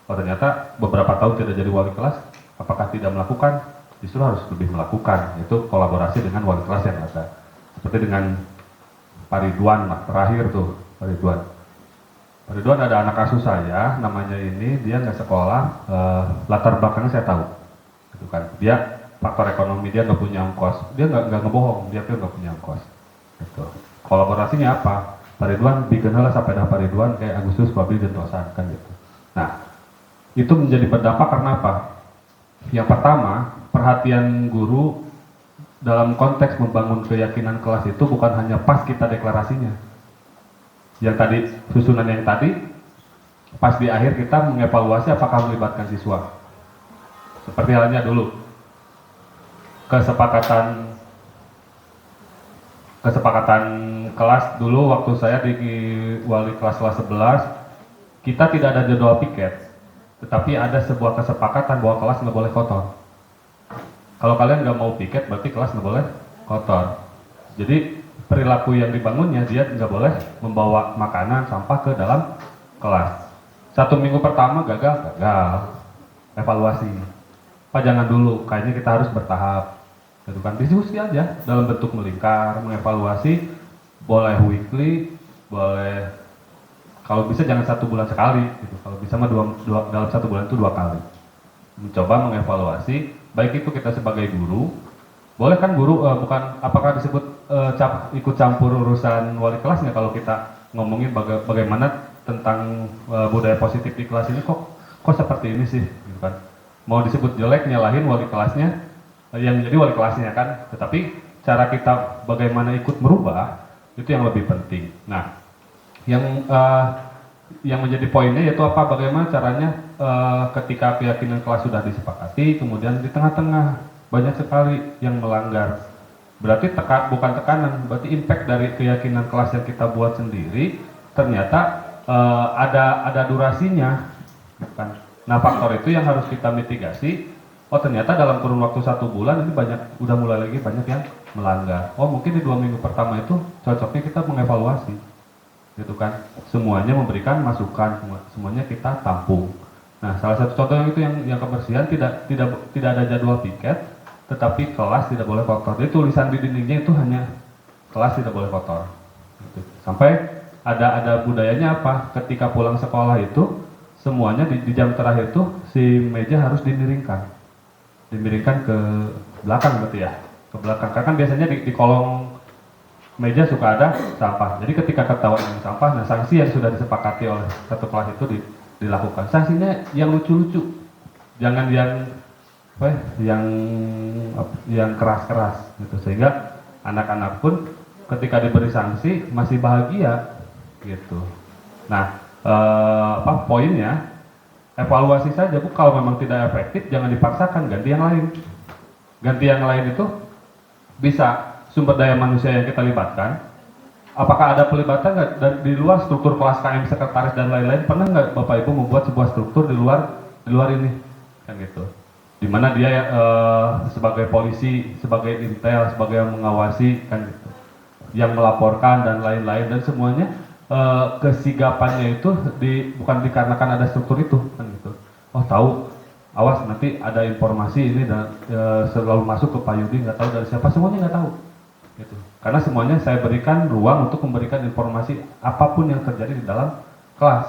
ternyata beberapa tahun tidak jadi wali kelas, apakah tidak melakukan? Justru harus lebih melakukan. Itu kolaborasi dengan wali kelas yang ada. Seperti dengan Pak Ridwan terakhir tuh, Pak Ridwan. Pak Ridwan ada anak asuh saya, namanya ini, dia nggak sekolah, latar belakangnya saya tahu. Gitu kan. Dia faktor ekonomi, dia nggak punya ongkos, dia nggak ngebohong, dia pun nggak punya ongkos. Gitu. Kolaborasinya apa? Pak Ridwan bikin lah sampai dah Pak Ridwan kayak Agustus, Babli, dan Tosan kan gitu. Nah, itu menjadi berdampak karena apa? Yang pertama, perhatian guru dalam konteks membangun keyakinan kelas itu bukan hanya pas kita deklarasinya. Yang tadi, susunan yang tadi, pas di akhir kita mengevaluasi apakah melibatkan siswa. Seperti halnya dulu, kesepakatan kelas dulu waktu saya di wali kelas 11, kita tidak ada jadwal piket, tetapi ada sebuah kesepakatan bahwa kelas nggak boleh kotor. Kalau kalian nggak mau piket, berarti kelas nggak boleh kotor. Jadi perilaku yang dibangunnya, dia nggak boleh membawa makanan, sampah ke dalam kelas. 1 minggu pertama gagal, evaluasi. Pak jangan dulu, kayaknya kita harus bertahap. Gitu kan, diskusi aja dalam bentuk melingkar, mengevaluasi, boleh weekly, boleh kalau bisa jangan 1 bulan sekali, gitu. Kalau bisa mah dalam 1 bulan itu 2 kali. Mencoba mengevaluasi, baik itu kita sebagai guru, boleh kan guru bukan apakah disebut ikut campur urusan wali kelasnya kalau kita ngomongin bagaimana tentang budaya positif di kelas ini kok seperti ini sih, gitu kan. Mau disebut jelek nyalahin wali kelasnya, yang jadi wali kelasnya kan, tetapi cara kita bagaimana ikut merubah itu yang lebih penting. Nah, yang menjadi poinnya yaitu apa? Bagaimana caranya ketika keyakinan kelas sudah disepakati, kemudian di tengah-tengah banyak sekali yang melanggar. Berarti bukan tekanan, berarti impact dari keyakinan kelas yang kita buat sendiri ternyata ada durasinya, kan? Nah faktor itu yang harus kita mitigasi. Oh ternyata dalam kurun waktu 1 bulan ini udah mulai lagi banyak yang melanggar. Oh mungkin di 2 minggu pertama itu cocoknya kita mengevaluasi, gitu kan? Semuanya memberikan masukan, semuanya kita tampung. Nah salah satu contohnya itu yang kebersihan tidak ada jadwal piket, tetapi kelas tidak boleh kotor. Jadi tulisan di dindingnya itu hanya kelas tidak boleh kotor. Gitu. Sampai ada budayanya apa? Ketika pulang sekolah itu semuanya di jam terakhir itu si meja harus dimiringkan ke belakang berarti ya, ke belakang. Karena kan biasanya di kolong meja suka ada sampah. Jadi ketika ketahuan dengan sampah, nah sanksi yang sudah disepakati oleh satu kelas itu dilakukan. Sanksinya yang lucu-lucu, jangan yang keras-keras gitu, sehingga anak-anak pun ketika diberi sanksi masih bahagia gitu. Nah poinnya evaluasi saja, Bu. Kalau memang tidak efektif jangan dipaksakan, ganti yang lain. Ganti yang lain itu bisa sumber daya manusia yang kita libatkan. Apakah ada pelibatan nggak di luar struktur kelas KM, sekretaris dan lain-lain? Pernah nggak Bapak Ibu membuat sebuah struktur di luar ini, kan gitu? Dimana dia sebagai polisi, sebagai intel, sebagai yang mengawasi, kan gitu, yang melaporkan dan lain-lain, dan semuanya kesigapannya itu bukan dikarenakan ada struktur itu, kan gitu. Oh tahu, awas nanti ada informasi ini dan selalu masuk ke Pak Yudi, nggak tahu dari siapa, semuanya nggak tahu, gitu. Karena semuanya saya berikan ruang untuk memberikan informasi apapun yang terjadi di dalam kelas,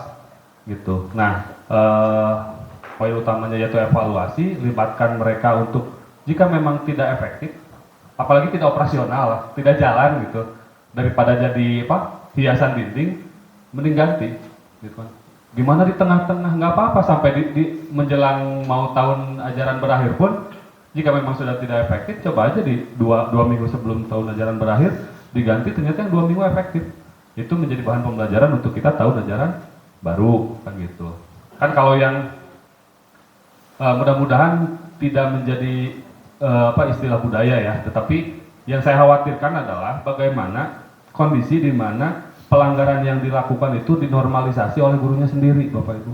gitu. Nah, poin utamanya yaitu evaluasi, libatkan mereka untuk jika memang tidak efektif, apalagi tidak operasional, tidak jalan gitu, daripada jadi hiasan dinding, mending ganti, gitu kan. Gimana di tengah-tengah, nggak apa-apa sampai di menjelang mau tahun ajaran berakhir pun, jika memang sudah tidak efektif, coba aja di dua minggu sebelum tahun ajaran berakhir diganti, ternyata yang 2 minggu efektif. Itu menjadi bahan pembelajaran untuk kita tahun ajaran baru, kan gitu. Kan kalau yang mudah-mudahan tidak menjadi istilah budaya ya, tetapi yang saya khawatirkan adalah bagaimana kondisi di mana pelanggaran yang dilakukan itu dinormalisasi oleh gurunya sendiri, Bapak Ibu.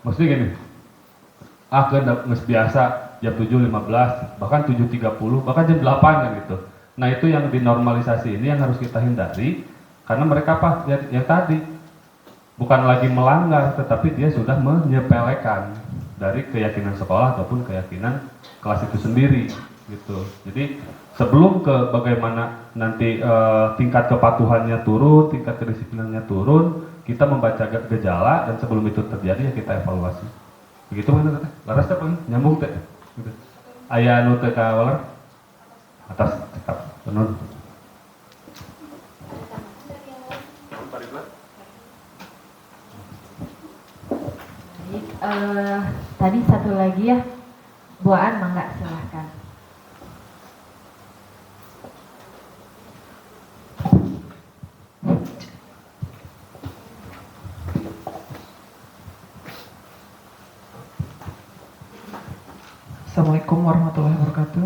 Maksudnya gini, biasa jam 7.15, bahkan 7.30, bahkan jam 8 kan gitu. Nah itu yang dinormalisasi ini yang harus kita hindari, karena mereka yang tadi bukan lagi melanggar, tetapi dia sudah menyepelekan dari keyakinan sekolah ataupun keyakinan kelas itu sendiri, gitu. Jadi sebelum ke bagaimana nanti tingkat kepatuhannya turun, tingkat kedisiplinannya turun, kita membaca gejala, dan sebelum itu terjadi ya kita evaluasi. Begitu kan teh? Laras teh nyambung teh. Gitu. Aya anu teh ka waler atas cekap penun. Baik, tadi satu lagi ya, Bu Aan, mangga silahkan. Assalamualaikum warahmatullahi wabarakatuh.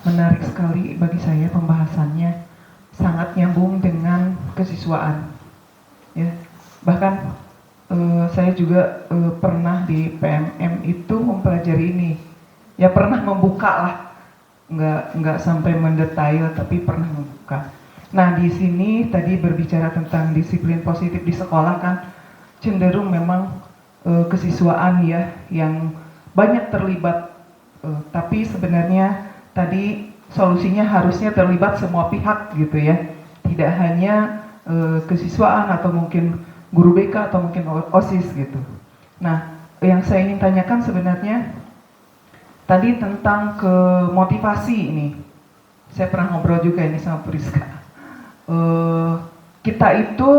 Menarik sekali bagi saya pembahasannya, sangat nyambung dengan kesiswaan. Ya, bahkan saya juga pernah di PMM itu mempelajari ini. Ya pernah membuka lah, nggak sampai mendetail, tapi pernah membuka. Nah di sini tadi berbicara tentang disiplin positif di sekolah kan, cenderung memang kesiswaan ya yang banyak terlibat, tapi sebenarnya tadi solusinya harusnya terlibat semua pihak gitu ya, tidak hanya kesiswaan atau mungkin guru BK atau mungkin OSIS gitu. Nah yang saya ingin tanyakan sebenarnya tadi tentang motivasi ini, saya pernah ngobrol juga ini sama Priska. Kita itu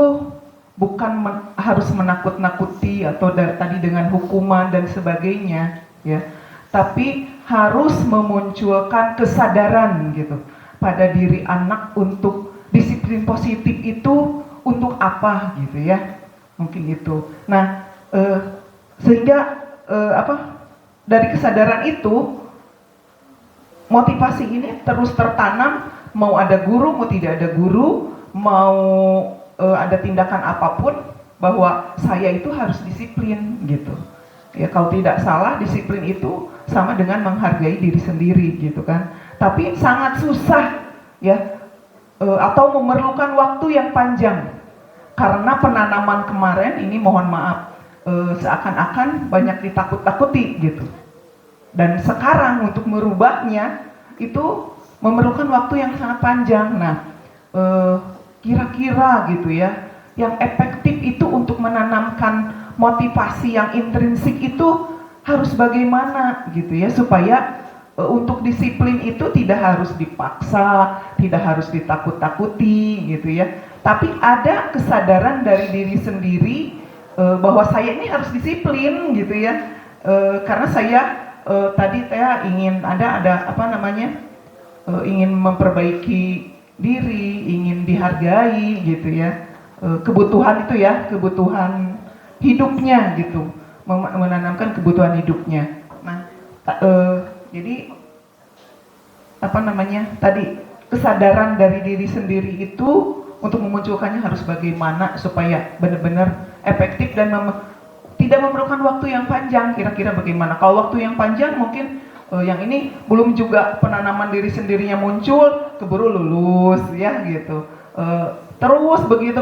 bukan harus menakut-nakuti atau tadi dengan hukuman dan sebagainya ya, tapi harus memunculkan kesadaran gitu pada diri anak untuk disiplin positif itu untuk apa gitu ya, mungkin itu. Nah sehingga dari kesadaran itu motivasi ini terus tertanam mau ada guru, mau tidak ada guru, mau ada tindakan apapun, bahwa saya itu harus disiplin gitu. Ya, kalau tidak salah, disiplin itu sama dengan menghargai diri sendiri gitu kan. Tapi sangat susah ya, atau memerlukan waktu yang panjang. Karena penanaman kemarin ini, mohon maaf, seakan-akan banyak ditakut-takuti gitu. Dan sekarang untuk merubahnya itu memerlukan waktu yang sangat panjang. Nah, kira-kira gitu ya, yang efektif itu untuk menanamkan motivasi yang intrinsik itu harus bagaimana gitu ya, supaya untuk disiplin itu tidak harus dipaksa, tidak harus ditakut-takuti gitu ya, tapi ada kesadaran dari diri sendiri bahwa saya ini harus disiplin gitu ya, karena saya tadi saya ingin ada apa namanya, ingin memperbaiki diri, ingin dihargai gitu ya, kebutuhan itu ya, kebutuhan hidupnya gitu, menanamkan kebutuhan hidupnya. Nah, jadi apa namanya tadi, kesadaran dari diri sendiri itu untuk memunculkannya harus bagaimana supaya benar-benar efektif dan tidak memerlukan waktu yang panjang. Kira-kira bagaimana? Kalau waktu yang panjang mungkin yang ini belum juga penanaman diri sendirinya muncul, keburu lulus ya gitu. Terus begitu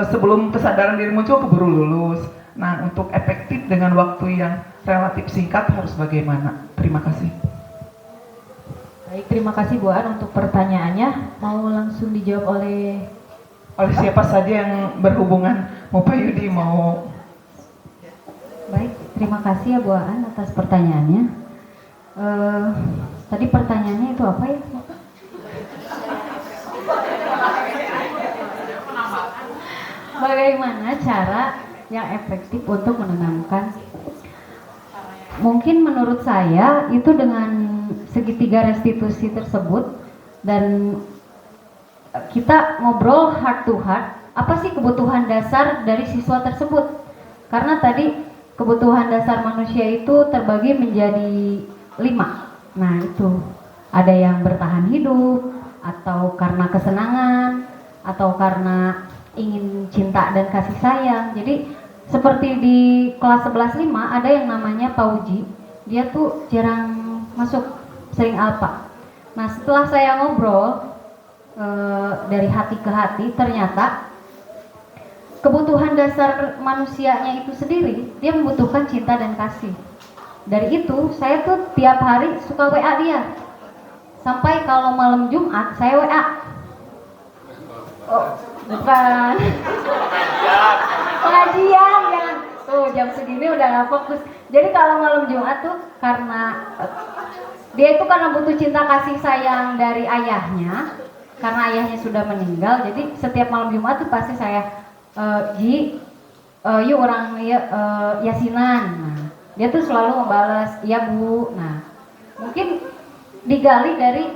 sebelum kesadaran diri muncul keburu lulus. Nah, untuk efektif dengan waktu yang relatif singkat harus bagaimana? Terima kasih. Baik, terima kasih Bu An untuk pertanyaannya. Mau langsung dijawab oleh Siapa saja yang berhubungan, mau Pak Yudi, mau. Baik, terima kasih ya Bu An atas pertanyaannya. Tadi pertanyaannya itu apa ya? Bagaimana cara yang efektif untuk menanamkan? Mungkin menurut saya itu dengan segitiga restitusi tersebut, dan kita ngobrol heart to heart, apa sih kebutuhan dasar dari siswa tersebut? Karena tadi kebutuhan dasar manusia itu terbagi menjadi 5. Nah, itu ada yang bertahan hidup, atau karena kesenangan, atau karena ingin cinta dan kasih sayang. Jadi seperti di kelas 11.5 ada yang namanya Pauji, dia tuh jarang masuk, sering alpa. Nah, setelah saya ngobrol dari hati ke hati, ternyata kebutuhan dasar manusianya itu sendiri, dia membutuhkan cinta dan kasih. Dari itu saya tuh tiap hari suka WA dia, sampai kalau malam Jumat saya WA. Oh, bukan pengajian, jangan tuh jam segini udah gak fokus. Jadi kalau malam Jumat tuh karena dia itu karena butuh cinta kasih sayang dari ayahnya, karena ayahnya sudah meninggal. Jadi setiap malam Jumat tuh pasti saya yuk orang yasinan. Nah, dia tuh selalu membalas iya Bu. Nah, mungkin digali dari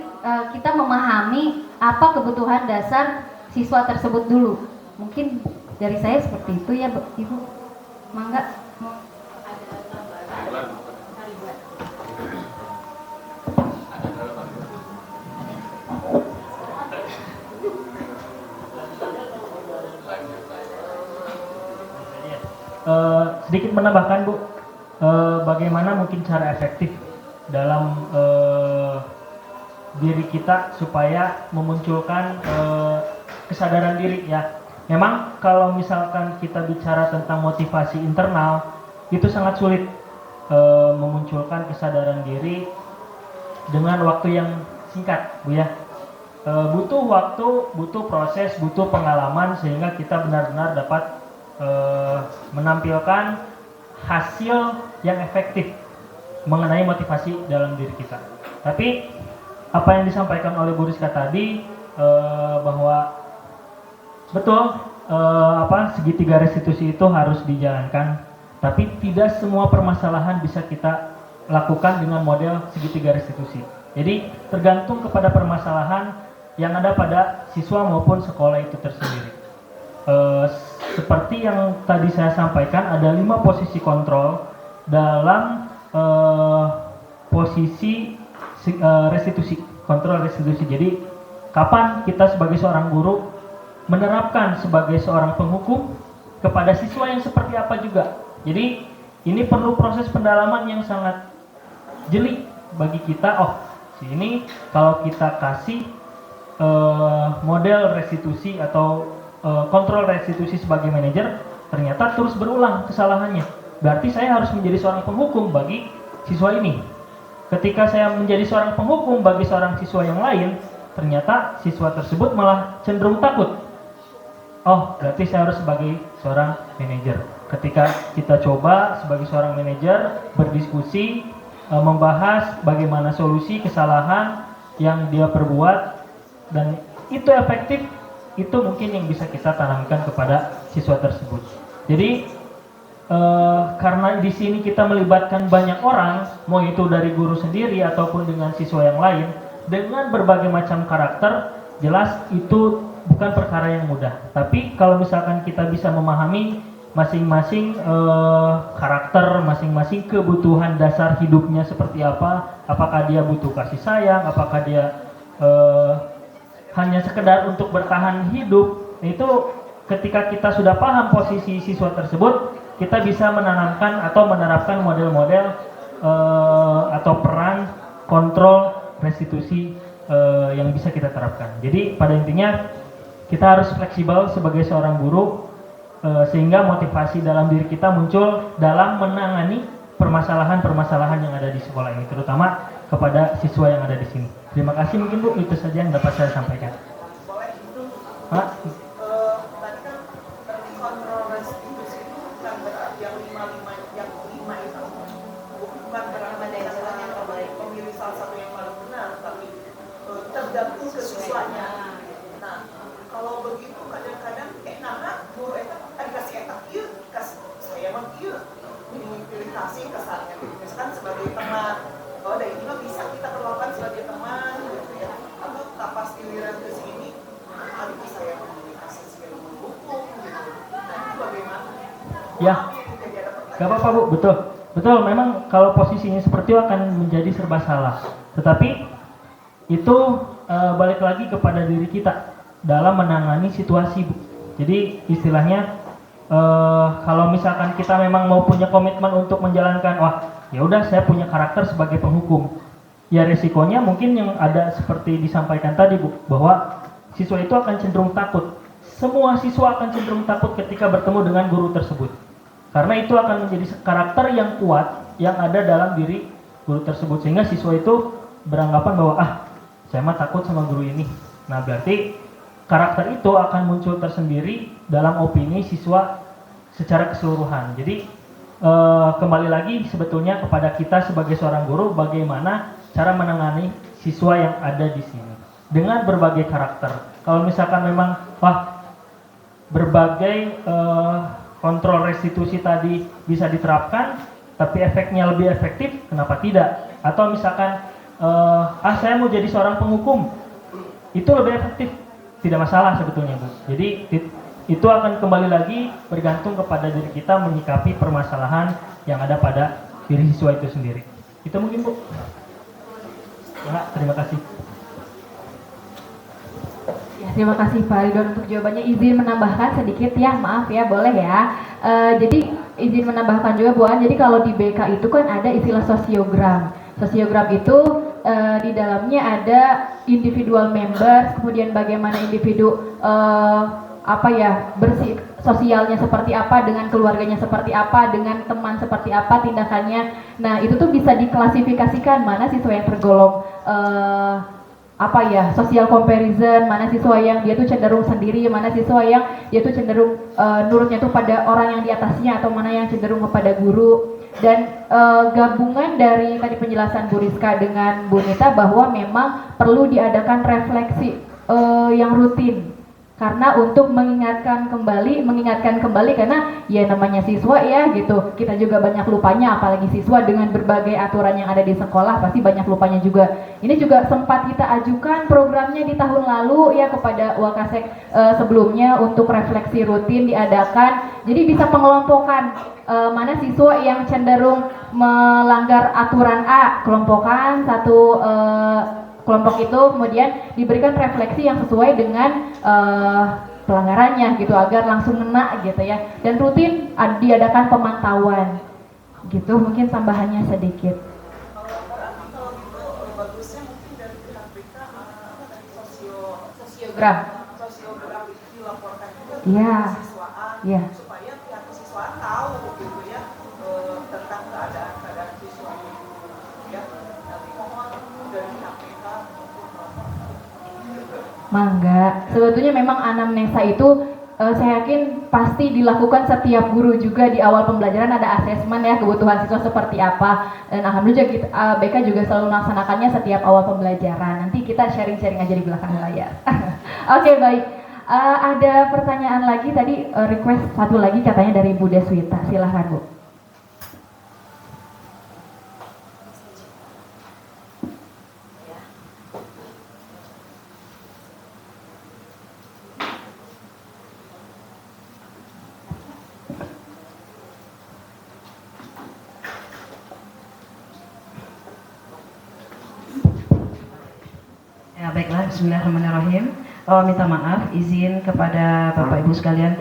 kita memahami apa kebutuhan dasar siswa tersebut dulu. Mungkin dari saya seperti itu ya Ibu. Mangga. Sedikit menambahkan Bu, bagaimana mungkin cara efektif dalam diri kita supaya memunculkan kesadaran diri ya. Memang kalau misalkan kita bicara tentang motivasi internal, itu sangat sulit memunculkan kesadaran diri dengan waktu yang singkat Bu ya. Butuh waktu, butuh proses, butuh pengalaman sehingga kita benar-benar dapat menampilkan hasil yang efektif mengenai motivasi dalam diri kita. Tapi apa yang disampaikan oleh Bu Rizka tadi, bahwa betul segitiga restitusi itu harus dijalankan, tapi tidak semua permasalahan bisa kita lakukan dengan model segitiga restitusi. Jadi tergantung kepada permasalahan yang ada pada siswa maupun sekolah itu tersendiri. Seperti yang tadi saya sampaikan, ada 5 posisi kontrol dalam posisi restitusi, kontrol restitusi. Jadi kapan kita sebagai seorang guru menerapkan sebagai seorang penghukum kepada siswa yang seperti apa juga. Jadi ini perlu proses pendalaman yang sangat jeli bagi kita. Oh, ini kalau kita kasih model restitusi atau kontrol restitusi sebagai manajer, ternyata terus berulang kesalahannya. Berarti saya harus menjadi seorang penghukum bagi siswa ini. Ketika saya menjadi seorang penghukum bagi seorang siswa yang lain, ternyata siswa tersebut malah cenderung takut. Oh, berarti saya harus sebagai seorang manajer. Ketika kita coba sebagai seorang manajer berdiskusi, membahas bagaimana solusi kesalahan yang dia perbuat, dan itu efektif, itu mungkin yang bisa kita tanamkan kepada siswa tersebut. Jadi karena di sini kita melibatkan banyak orang, mau itu dari guru sendiri ataupun dengan siswa yang lain, dengan berbagai macam karakter, jelas itu bukan perkara yang mudah. Tapi kalau misalkan kita bisa memahami masing-masing karakter, masing-masing kebutuhan dasar hidupnya seperti apa, apakah dia butuh kasih sayang, apakah dia hanya sekedar untuk bertahan hidup, itu ketika kita sudah paham posisi siswa tersebut, kita bisa menanamkan atau menerapkan model-model atau peran kontrol restitusi yang bisa kita terapkan. Jadi pada intinya kita harus fleksibel sebagai seorang guru sehingga motivasi dalam diri kita muncul dalam menangani permasalahan-permasalahan yang ada di sekolah ini, terutama kepada siswa yang ada di sini. Terima kasih, mungkin Bu, itu saja yang dapat saya sampaikan. Pak? Tadi kan kontrol restitusi itu bukan berarti yang lima itu bukan berarti yang terbaik memilih salah satu yang paling benar, tapi tergantung ke siswanya. Nah, kalau begitu kadang-kadang nana guru eta dikasih eta ieu, kasih saya mah ieu, pilih kasih kasarnya. Misalkan sebagai teman, oh dari ini mah bisa kita perlakukan sebagai teman, gitu ya. Atau kapas giliran ke sini, adik saya memilih kasih sebagai hukum, gitu. Nah, itu bagaimana? Ya, gak apa-apa Bu, betul. Betul, memang kalau posisinya seperti itu akan menjadi serba salah. Tetapi itu balik lagi kepada diri kita dalam menangani situasi, Bu. Jadi istilahnya kalau misalkan kita memang mau punya komitmen untuk menjalankan, wah ya udah saya punya karakter sebagai penghukum, ya resikonya mungkin yang ada seperti disampaikan tadi Bu, bahwa siswa itu akan cenderung takut. Semua siswa akan cenderung takut ketika bertemu dengan guru tersebut, karena itu akan menjadi karakter yang kuat yang ada dalam diri guru tersebut, sehingga siswa itu beranggapan bahwa saya mah takut sama guru ini. Nah berarti karakter itu akan muncul tersendiri dalam opini siswa secara keseluruhan. Jadi kembali lagi sebetulnya kepada kita sebagai seorang guru, bagaimana cara menangani siswa yang ada di sini dengan berbagai karakter. Kalau misalkan memang berbagai kontrol restitusi tadi bisa diterapkan, tapi efeknya lebih efektif, kenapa tidak? Atau misalkan saya mau jadi seorang penghukum, itu lebih efektif, tidak masalah sebetulnya Bu. Jadi itu akan kembali lagi bergantung kepada diri kita menyikapi permasalahan yang ada pada diri siswa itu sendiri. Itu mungkin Bu. Ya, terima kasih. Ya, terima kasih Pak Ridwan untuk jawabannya. Izin menambahkan sedikit ya, maaf ya, boleh ya. Jadi izin menambahkan juga Bu An, jadi kalau di BK itu kan ada istilah sosiogram. Sosiogram itu di dalamnya ada individual members, kemudian bagaimana individu bersih sosialnya seperti apa, dengan keluarganya seperti apa, dengan teman seperti apa tindakannya. Nah itu tuh bisa diklasifikasikan mana siswa yang tergolong social comparison, mana siswa yang dia tuh cenderung sendiri, mana siswa yang dia tuh cenderung nurutnya tuh pada orang yang di atasnya, atau mana yang cenderung kepada guru. Dan gabungan dari tadi penjelasan Bu Rizka dengan Bu Nita bahwa memang perlu diadakan refleksi yang rutin, karena untuk mengingatkan kembali karena ya namanya siswa ya gitu, kita juga banyak lupanya, apalagi siswa dengan berbagai aturan yang ada di sekolah pasti banyak lupanya juga. Ini juga sempat kita ajukan programnya di tahun lalu ya kepada Wakasek sebelumnya untuk refleksi rutin diadakan, jadi bisa pengelompokan mana siswa yang cenderung melanggar aturan A, kelompokan satu kelompok itu kemudian diberikan refleksi yang sesuai dengan pelanggarannya gitu agar langsung kena gitu ya, dan rutin diadakan pemantauan gitu. Mungkin tambahannya sedikit. Kalau gitu bagusnya mungkin dari pihak BK Sosiogram. sosiogram itu dilaporkan juga ke Iya. siswaan Iya. supaya pihak siswaan tahu gitu ya tentang keadaan siswa ya. Nanti mohon dari pihak BK Mangga. Sebetulnya memang anamnesa itu saya yakin pasti dilakukan setiap guru juga di awal pembelajaran, ada asesmen ya kebutuhan siswa seperti apa, dan alhamdulillah kita, BK juga selalu melaksanakannya setiap awal pembelajaran. Nanti kita sharing-sharing aja di belakang layar. Oke, baik. Ada pertanyaan lagi tadi, request satu lagi katanya dari Bu Deswita. Silahkan Bu. Ya, baiklah, bismillahirrahmanirrahim. Minta maaf, izin kepada Bapak Ibu sekalian.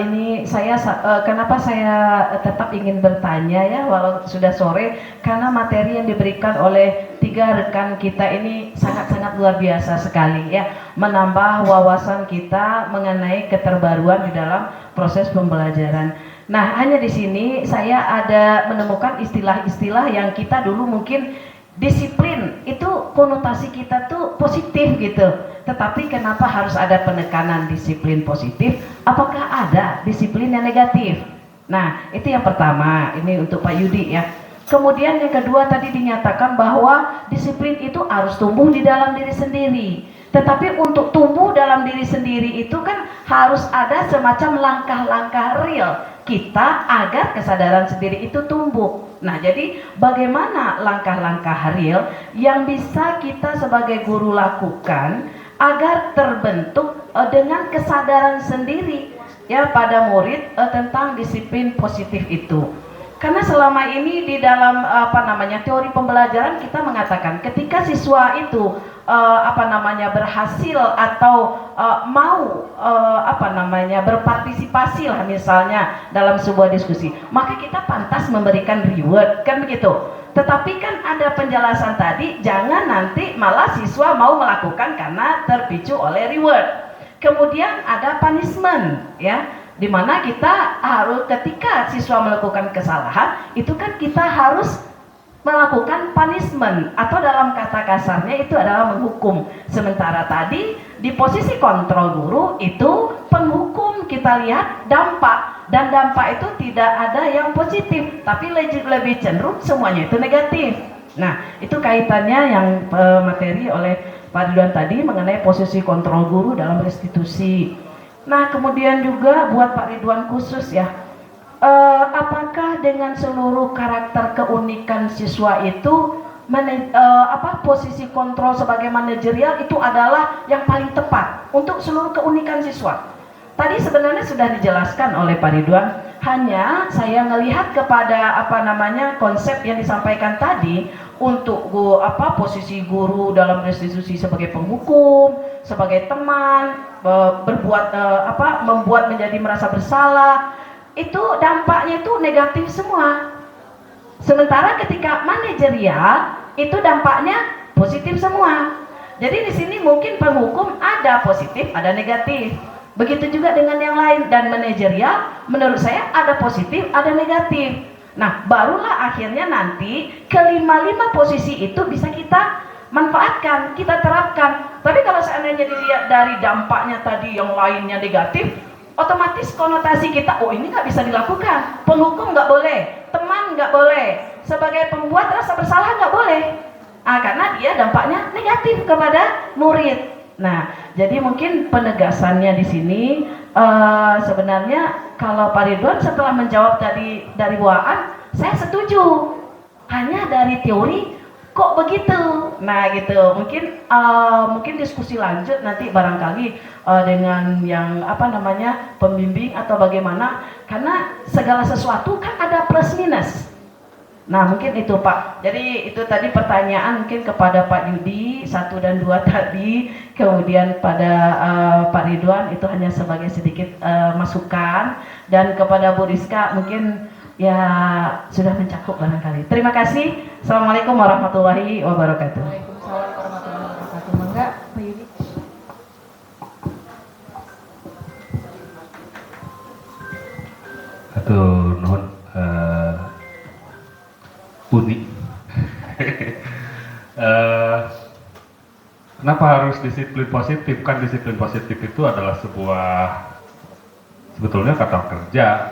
Ini saya kenapa saya tetap ingin bertanya ya, walau sudah sore, karena materi yang diberikan oleh 3 rekan kita ini sangat-sangat luar biasa sekali ya, menambah wawasan kita mengenai keterbaruan di dalam proses pembelajaran. Nah, hanya di sini saya ada menemukan istilah-istilah yang kita dulu mungkin disiplin itu konotasi kita tuh positif gitu, tetapi kenapa harus ada penekanan disiplin positif? Apakah ada disiplin yang negatif? Nah, itu yang pertama, ini untuk Pak Yudi ya. Kemudian yang kedua tadi dinyatakan bahwa disiplin itu harus tumbuh di dalam diri sendiri. Tetapi untuk tumbuh dalam diri sendiri itu kan harus ada semacam langkah-langkah real kita agar kesadaran sendiri itu tumbuh. Nah, jadi bagaimana langkah-langkah real yang bisa kita sebagai guru lakukan agar terbentuk dengan kesadaran sendiri ya pada murid tentang disiplin positif itu. Karena selama ini di dalam teori pembelajaran kita mengatakan ketika siswa itu berhasil atau mau berpartisipasi lah misalnya dalam sebuah diskusi, maka kita pantas memberikan reward kan begitu. Tetapi kan ada penjelasan tadi, jangan nanti malah siswa mau melakukan karena terpicu oleh reward. Kemudian ada punishment ya, dimana kita harus ketika siswa melakukan kesalahan itu kan kita harus melakukan punishment atau dalam kata kasarnya itu adalah menghukum. Sementara tadi di posisi kontrol guru itu penghukum, kita lihat dampak, dan dampak itu tidak ada yang positif tapi lebih cenderung semuanya itu negatif. Nah, itu kaitannya yang materi oleh Pak Ridwan tadi mengenai posisi kontrol guru dalam restitusi. Nah, kemudian juga buat Pak Ridwan khusus ya, apakah dengan seluruh karakter keunikan siswa itu posisi kontrol sebagai manajerial itu adalah yang paling tepat untuk seluruh keunikan siswa? Tadi sebenarnya sudah dijelaskan oleh Pak Ridwan, hanya saya melihat kepada konsep yang disampaikan tadi untuk posisi guru dalam restitusi sebagai penghukum, sebagai teman, membuat menjadi merasa bersalah, itu dampaknya itu negatif semua. Sementara ketika manajerial itu dampaknya positif semua. Jadi di sini mungkin penghukum ada positif, ada negatif. Begitu juga dengan yang lain, dan manajerial menurut saya ada positif, ada negatif. Nah, barulah akhirnya nanti kelima-lima posisi itu bisa kita manfaatkan, kita terapkan. Tapi kalau seandainya dilihat dari dampaknya tadi yang lainnya negatif, otomatis konotasi kita, oh ini nggak bisa dilakukan, penghukum nggak boleh, teman nggak boleh, sebagai pembuat rasa bersalah nggak boleh, karena dia dampaknya negatif kepada murid. Nah, jadi mungkin penegasannya di sini sebenarnya kalau Pak Ridwan setelah menjawab tadi dari Waan, saya setuju. Hanya dari teori kok begitu. Nah, gitu. Mungkin diskusi lanjut nanti barangkali dengan yang pembimbing atau bagaimana, karena segala sesuatu kan ada plus minus. Nah, mungkin itu Pak. Jadi itu tadi pertanyaan mungkin kepada Pak Yudi 1 dan 2 tadi, kemudian pada Pak Ridwan itu hanya sebagai sedikit masukan, dan kepada Bu Rizka mungkin ya sudah mencakup barangkali. Terima kasih. Assalamualaikum warahmatullahi wabarakatuh. Waalaikumsalam warahmatullahi wabarakatuh. Mangga, Pak Yudi. Aduh, nuhun unik. Kenapa harus disiplin positif? Kan disiplin positif itu adalah sebetulnya kata kerja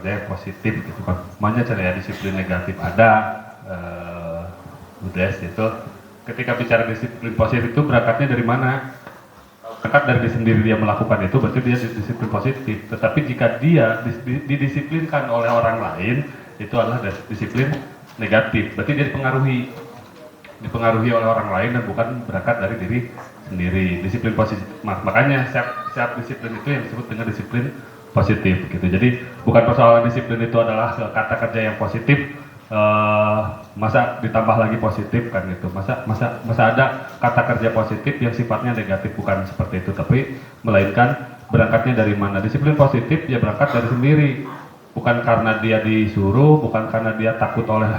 yang positif gitu kan. Makanya cara disiplin negatif ada, UDS itu. Ketika bicara disiplin positif itu berangkatnya dari mana? Berangkat dari diri sendiri dia melakukan itu, berarti dia disiplin positif. Tetapi jika dia didisiplinkan oleh orang lain, itu adalah disiplin negatif. Berarti dia dipengaruhi oleh orang lain dan bukan berangkat dari diri sendiri. Disiplin positif. Makanya siap disiplin itu yang disebut dengan disiplin positif gitu. Jadi bukan persoalan disiplin itu adalah kata kerja yang positif, masa ditambah lagi positif kan gitu. Masa ada kata kerja positif yang sifatnya negatif, bukan seperti itu, tapi melainkan berangkatnya dari mana. Disiplin positif ya berangkat dari sendiri. Bukan karena dia disuruh, bukan karena dia takut oleh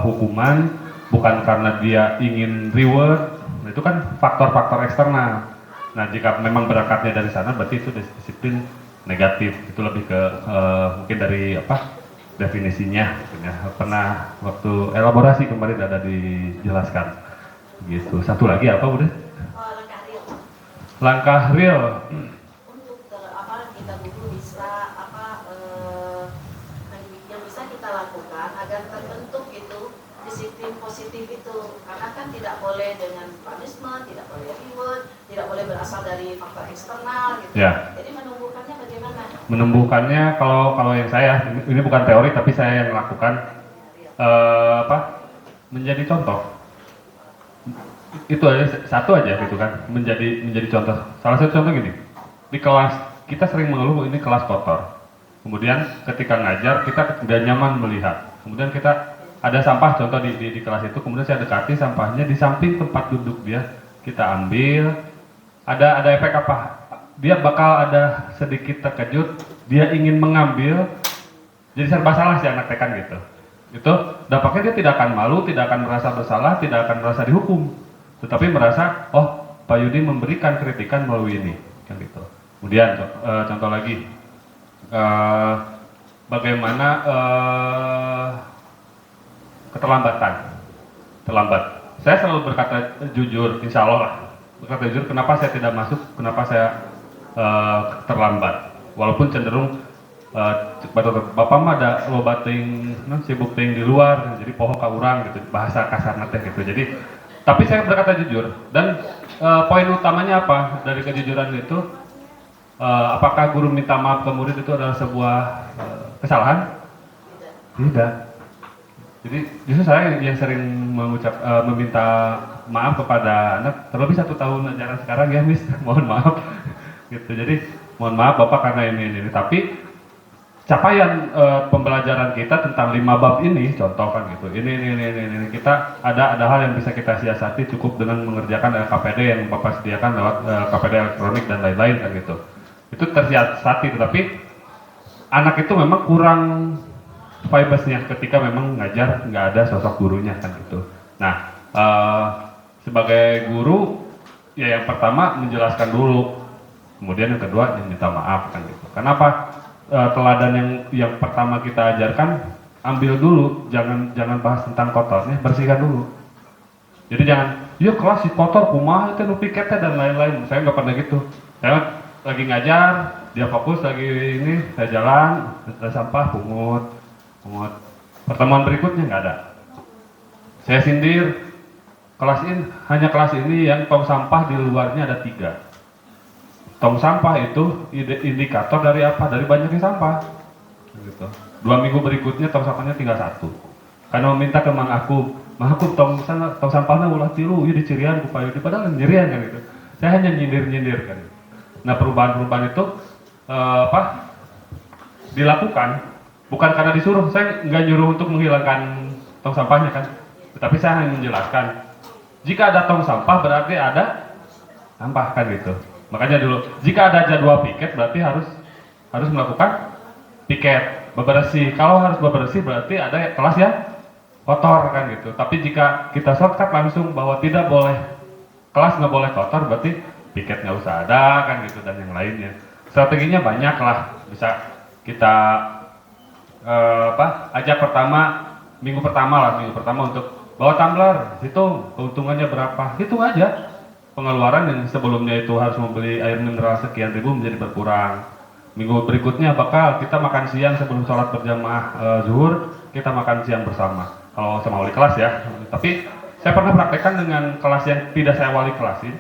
hukuman, bukan karena dia ingin reward. Itu kan faktor-faktor eksternal. Nah, jika memang berangkatnya dari sana, berarti itu disiplin negatif. Itu lebih ke mungkin dari definisinya. Pernah waktu elaborasi kemarin ada dijelaskan. Gitu. Satu lagi apa udah? Langkah real. Untuk kita dulu bisa yang bisa kita lakukan agar terbentuk itu disiplin positif itu, karena kan tidak boleh dengan punishment, tidak boleh reward, tidak boleh berasal dari faktor eksternal gitu. Ya. Jadi menumbuhkannya bagaimana? Menumbuhkannya kalau yang saya ini bukan teori tapi saya yang lakukan menjadi contoh. Itu aja satu aja gitu kan, menjadi contoh. Salah satu contoh gini, di kelas kita sering mengeluh ini kelas kotor. Kemudian ketika ngajar kita tidak nyaman melihat. Kemudian kita ada sampah contoh di kelas itu, kemudian saya dekati sampahnya di samping tempat duduk dia, kita ambil. Ada efek apa? Dia bakal ada sedikit terkejut, dia ingin mengambil, jadi serba salah si anak tekan gitu. Itu dampaknya dia tidak akan malu, tidak akan merasa bersalah, tidak akan merasa dihukum, tetapi merasa, oh Pak Yudi memberikan kritikan melalui ini, kan gitu. Kemudian contoh lagi, bagaimana terlambat. Saya selalu berkata jujur, insya Allah lah. Berkata jujur, kenapa saya tidak masuk, kenapa saya terlambat. Walaupun cenderung bapak mah ada loba ting sibuk ting di luar, jadi poho ka urang gitu, bahasa kasar teh gitu. Jadi tapi saya berkata jujur, dan poin utamanya apa dari kejujuran itu, apakah guru minta maaf ke murid itu adalah sebuah kesalahan? Tidak. Jadi justru saya yang sering meminta maaf kepada anak, terlebih 1 tahun ajaran sekarang ya Miss, mohon maaf gitu. Jadi mohon maaf Bapak karena ini. Tapi capaian pembelajaran kita tentang 5 bab ini, contoh kan gitu. Ini kita ada hal yang bisa kita siasati cukup dengan mengerjakan LKPD yang Bapak sediakan lewat KPD elektronik dan lain-lain kan gitu. Itu tersiasati, tetapi anak itu memang kurang vibes-nya ketika memang ngajar nggak ada sosok gurunya kan gitu. Nah, sebagai guru ya yang pertama menjelaskan dulu, kemudian yang kedua yang minta maaf kan gitu. Kenapa teladan yang pertama kita ajarkan, ambil dulu, jangan bahas tentang kotornya, bersihkan dulu. Jadi jangan, yuk kelas si kotor, kumaha itu nu piketnya dan lain-lain. Saya nggak pernah gitu. Saya lagi ngajar, dia fokus lagi ini, saya jalan, ada sampah, pungut. Pertemuan berikutnya nggak ada. Saya sindir, hanya kelas ini yang tong sampah di luarnya ada 3. Tong sampah itu indikator dari apa? Dari banyaknya sampah. Gitu. 2 minggu berikutnya tong sampahnya tinggal 1. Karena meminta ke Mang Akub tong sampahnya ulah 3, ya dicirian ku Pak Yudi, padahal nyirian kan gitu. Saya hanya nyindir kan. Nah perubahan-perubahan itu dilakukan bukan karena disuruh. Saya nggak nyuruh untuk menghilangkan tong sampahnya kan. Tetapi saya hanya menjelaskan, jika ada tong sampah berarti ada sampah kan gitu. Makanya dulu, jika ada jadwal piket berarti harus melakukan piket, bebersih. Kalau harus bebersih berarti ada kelas yang kotor kan gitu. Tapi jika kita shortcut langsung bahwa tidak boleh, kelas nggak boleh kotor, berarti piket nggak usah ada kan gitu, dan yang lainnya. Strateginya banyak lah, bisa kita ajak minggu pertama untuk bawa tumbler, hitung keuntungannya berapa, hitung aja. Pengeluaran yang sebelumnya itu harus membeli air mineral sekian ribu menjadi berkurang. Minggu berikutnya bakal kita makan siang sebelum sholat berjamaah zuhur, kita makan siang bersama. Kalau sama wali kelas ya. Tapi saya pernah praktekkan dengan kelas yang tidak saya wali kelasin,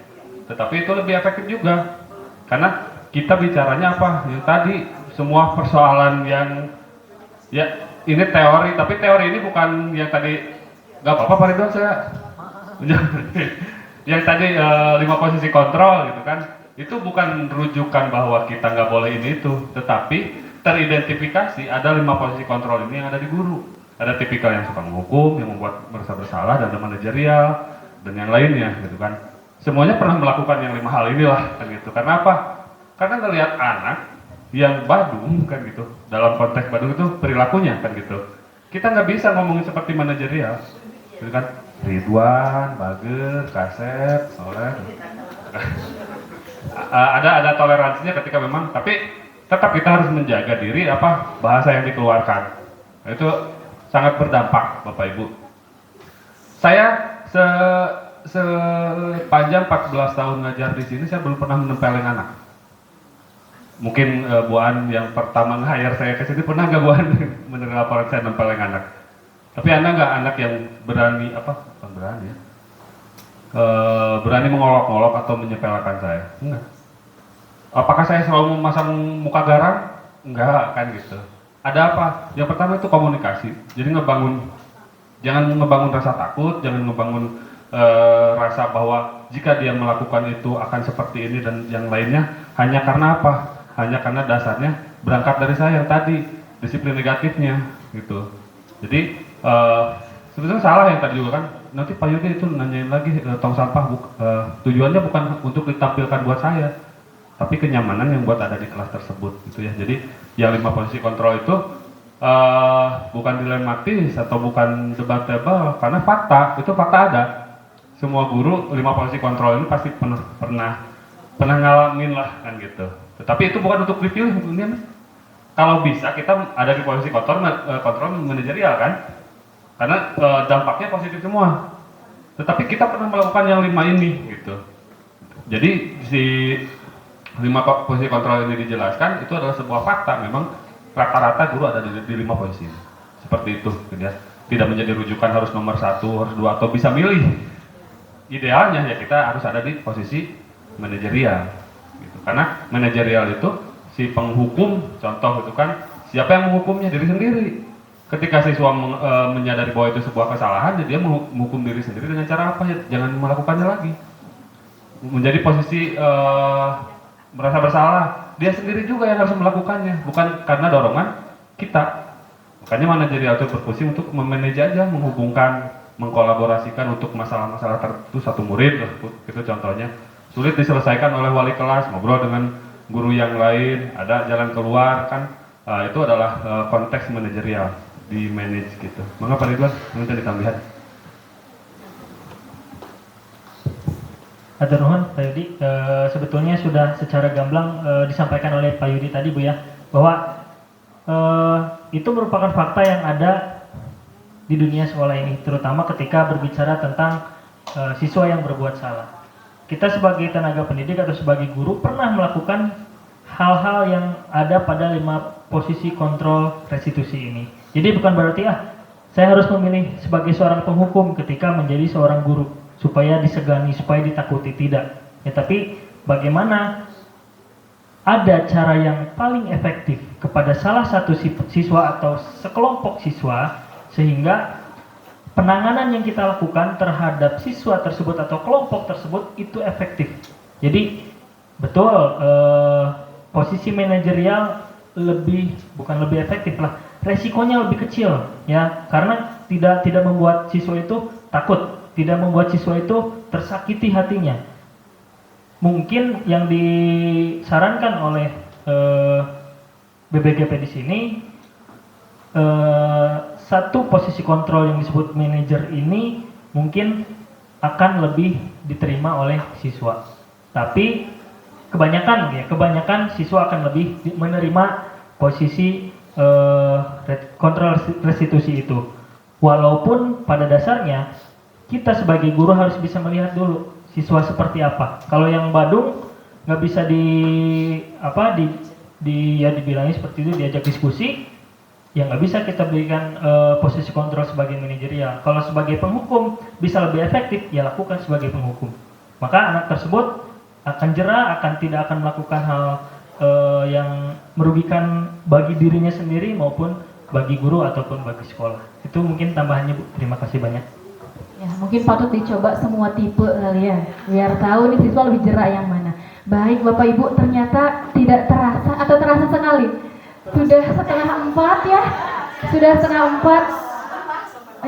tetapi itu lebih efektif juga. Karena kita bicaranya apa? Yang tadi semua persoalan yang ya ini teori, tapi teori ini bukan yang tadi, nggak apa-apa Pak Ridwan, saya yang tadi 5 posisi kontrol gitu kan, itu bukan rujukan bahwa kita nggak boleh ini itu, tetapi teridentifikasi ada 5 posisi kontrol ini yang ada di guru. Ada tipikal yang suka menghukum, yang membuat merasa bersalah, dan ada manajerial dan yang lainnya gitu kan. Semuanya pernah melakukan yang 5 hal inilah kan gitu. Karena apa? Karena ngelihat anak yang badung kan gitu, dalam konteks badung itu perilakunya kan gitu. Kita nggak bisa ngomongin seperti manajerial gitu kan. Ridwan, Bager, Kasep, Soleh. Ada toleransinya ketika memang, tapi tetap kita harus menjaga diri bahasa yang dikeluarkan. Itu sangat berdampak Bapak Ibu. Saya sepanjang 14 tahun ngajar di sini, saya belum pernah menempelin anak. Mungkin Bu An yang pertama nge-hire saya ke sini, pernah nggak Bu An menerima laporan saya nempelin anak? Tapi Anda nggak anak yang berani berani mengolok-olok atau menyepelekan saya? Enggak. Apakah saya selalu memasang muka garang? Enggak kan gitu. Ada apa? Yang pertama itu komunikasi. Jadi jangan ngebangun rasa takut, jangan ngebangun rasa bahwa jika dia melakukan itu akan seperti ini dan yang lainnya, hanya karena apa? Hanya karena dasarnya berangkat dari saya yang tadi, disiplin negatifnya gitu. Jadi sebetulnya salah yang tadi juga kan, nanti Pak Yudi itu nanyain lagi tong sampah, tujuannya bukan untuk ditampilkan buat saya, tapi kenyamanan yang buat ada di kelas tersebut gitu ya. Jadi yang 5 posisi kontrol itu bukan dilematis atau bukan debatable, karena fakta ada. Semua guru 5 posisi kontrol ini pasti pernah ngalamin lah kan gitu. Tetapi itu bukan untuk dipilih tentunya. Kalau bisa kita ada di posisi kontrol manajerial kan, karena dampaknya positif semua. Tetapi kita pernah melakukan yang 5 ini gitu. Jadi si 5 posisi kontrol ini dijelaskan, itu adalah sebuah fakta. Memang rata-rata guru ada di 5 posisi seperti itu gitu ya. Tidak menjadi rujukan harus nomor 1, harus 2, atau bisa milih. Idealnya ya kita harus ada di posisi manajerial gitu. Karena manajerial itu si penghukum, contoh itu kan, siapa yang menghukumnya? Diri sendiri. Ketika siswa menyadari bahwa itu sebuah kesalahan, dia menghukum diri sendiri dengan cara apa? Ya, jangan melakukannya lagi. Menjadi posisi merasa bersalah, dia sendiri juga yang harus melakukannya, bukan karena dorongan kita. Makanya manajerial itu berfungsi untuk memanage aja, menghubungkan, mengkolaborasikan untuk masalah-masalah tertentu satu murid, itu contohnya. Sulit diselesaikan oleh wali kelas, ngobrol dengan guru yang lain, ada jalan keluar kan, itu adalah konteks manajerial di manage gitu. Mengapa Ridwan? Minta ditambahan. Hatur nuhun Pak Yudi, sebetulnya sudah secara gamblang disampaikan oleh Pak Yudi tadi Bu ya, bahwa itu merupakan fakta yang ada di dunia sekolah ini, terutama ketika berbicara tentang siswa yang berbuat salah. Kita sebagai tenaga pendidik atau sebagai guru pernah melakukan hal-hal yang ada pada 5 posisi kontrol restitusi ini. Jadi bukan berarti saya harus memilih sebagai seorang penghukum ketika menjadi seorang guru supaya disegani, supaya ditakuti, tidak. Ya, tapi bagaimana ada cara yang paling efektif kepada salah satu siswa atau sekelompok siswa sehingga penanganan yang kita lakukan terhadap siswa tersebut atau kelompok tersebut itu efektif. Jadi betul posisi manajerial bukan lebih efektif lah, resikonya lebih kecil ya, karena tidak membuat siswa itu takut, tidak membuat siswa itu tersakiti hatinya. Mungkin yang disarankan oleh BBGP di sini, satu posisi kontrol yang disebut manajer ini mungkin akan lebih diterima oleh siswa. Tapi kebanyakan siswa akan lebih menerima posisi kontrol restitusi itu. Walaupun pada dasarnya kita sebagai guru harus bisa melihat dulu siswa seperti apa. Kalau yang badung nggak bisa dibilangnya seperti itu, diajak diskusi, ya nggak bisa kita berikan posisi kontrol sebagai manajerial. Kalau sebagai penghukum bisa lebih efektif, ya lakukan sebagai penghukum. Maka anak tersebut akan jera, tidak akan melakukan hal yang merugikan bagi dirinya sendiri maupun bagi guru ataupun bagi sekolah. Itu mungkin tambahannya, Bu. Terima kasih banyak. Ya, mungkin patut dicoba semua tipe kali ya, biar tahu nih siswa lebih jera yang mana. Baik Bapak Ibu, ternyata tidak terasa atau terasa sekali. Sudah 3:30 ya? Sudah 3:30.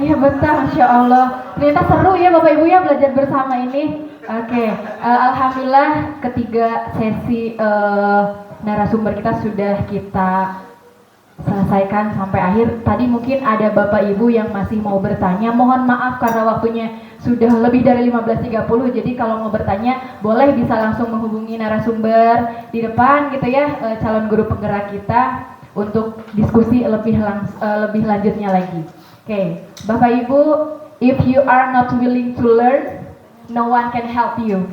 Iya bentar, Masya Allah. Ternyata seru ya Bapak Ibu ya belajar bersama ini. Oke, alhamdulillah ketiga sesi narasumber kita sudah kita selesaikan sampai akhir. Tadi mungkin ada Bapak Ibu yang masih mau bertanya. Mohon maaf karena waktunya sudah lebih dari 15.30. Jadi kalau mau bertanya boleh bisa langsung menghubungi narasumber di depan gitu ya, calon guru penggerak kita untuk diskusi lebih lanjutnya lagi. Oke, Bapak Ibu, if you are not willing to learn, no one can help you.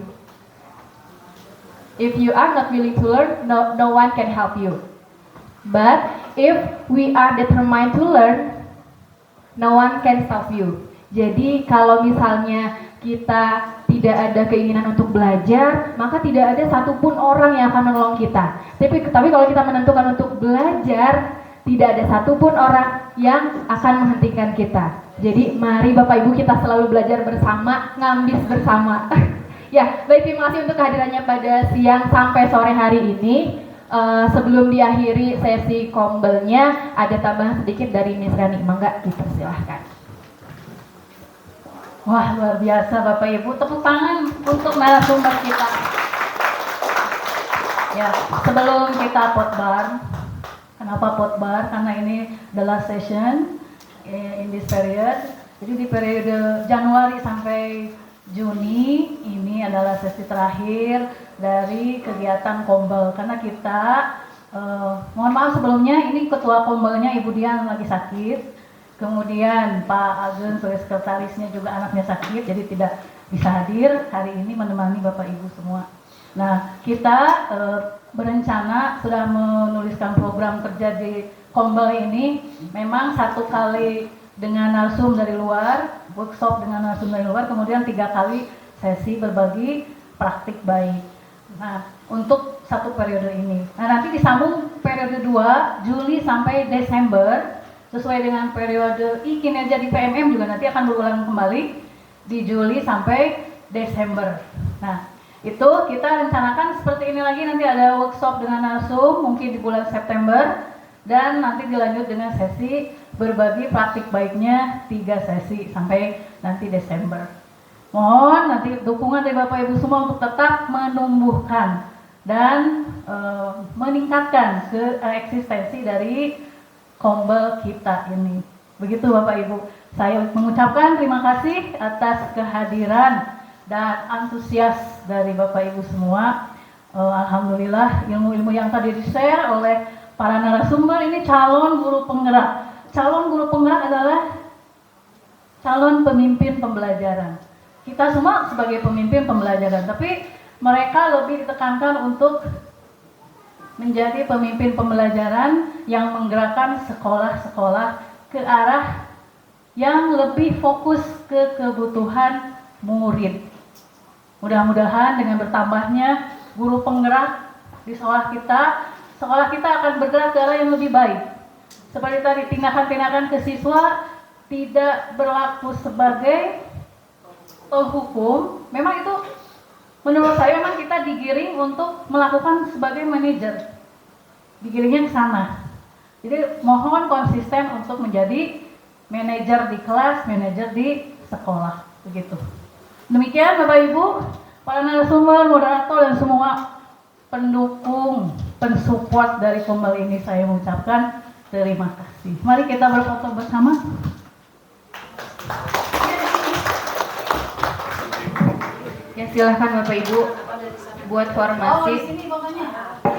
If you are not willing to learn, no one can help you. But if we are determined to learn, no one can stop you. Jadi kalau misalnya kita tidak ada keinginan untuk belajar, maka tidak ada satupun orang yang akan menolong kita. Tapi kalau kita menentukan untuk belajar, tidak ada satupun orang yang akan menghentikan kita. Jadi mari Bapak Ibu kita selalu belajar bersama, ngambis bersama. Ya, baik, terima kasih untuk kehadirannya pada siang sampai sore hari ini. Sebelum diakhiri sesi kombelnya, ada tambahan sedikit dari Miss Rani. Mangga, dipersilahkan. Wah, luar biasa Bapak Ibu. Tepuk tangan untuk narasumber kita. Ya, sebelum kita potbar, kenapa potbar? Karena ini the last session in this period. Jadi di periode Januari sampai Juni ini adalah sesi terakhir dari kegiatan kombel. Karena kita, mohon maaf sebelumnya, ini ketua kombelnya Ibu Dian lagi sakit. Kemudian Pak Agen sebagai sekretarisnya juga anaknya sakit, jadi tidak bisa hadir hari ini menemani Bapak Ibu semua. Nah, kita berencana sudah menuliskan program kerja di kombel ini. Memang 1 kali dengan narsum dari luar, workshop dengan narsum dari luar, kemudian 3 kali sesi berbagi praktik baik. Nah, untuk 1 periode ini. Nah, nanti disambung periode 2, Juli sampai Desember, sesuai dengan periode kinerja di PMM juga nanti akan berulang kembali di Juli sampai Desember. Nah, itu kita rencanakan seperti ini lagi, nanti ada workshop dengan narsum mungkin di bulan September, dan nanti dilanjut dengan sesi berbagi praktik baiknya 3 sesi sampai nanti Desember. Mohon nanti dukungan dari Bapak Ibu semua untuk tetap menumbuhkan dan meningkatkan eksistensi dari kombel kita ini. Begitu Bapak Ibu. Saya mengucapkan terima kasih atas kehadiran dan antusias dari Bapak Ibu semua. Alhamdulillah ilmu-ilmu yang tadi di-share oleh para narasumber ini calon guru penggerak. Calon guru penggerak adalah calon pemimpin pembelajaran. Kita semua sebagai pemimpin pembelajaran, tapi mereka lebih ditekankan untuk menjadi pemimpin pembelajaran yang menggerakkan sekolah-sekolah ke arah yang lebih fokus ke kebutuhan murid. Mudah-mudahan dengan bertambahnya guru penggerak di sekolah kita akan bergerak ke arah yang lebih baik. Seperti tadi, tindakan-tindakan ke siswa tidak berlaku sebagai hukum. Memang itu menurut saya memang kita digiring untuk melakukan sebagai manajer. Digiringnya ke sana. Jadi mohon konsisten untuk menjadi manajer di kelas, manajer di sekolah, begitu. Demikian Bapak Ibu, para narasumber, moderator dan semua pendukung, pensupport dari Kumpul ini saya mengucapkan terima kasih. Mari kita berfoto bersama. Ya silahkan Bapak Ibu buat formasi. Di sini pokoknya.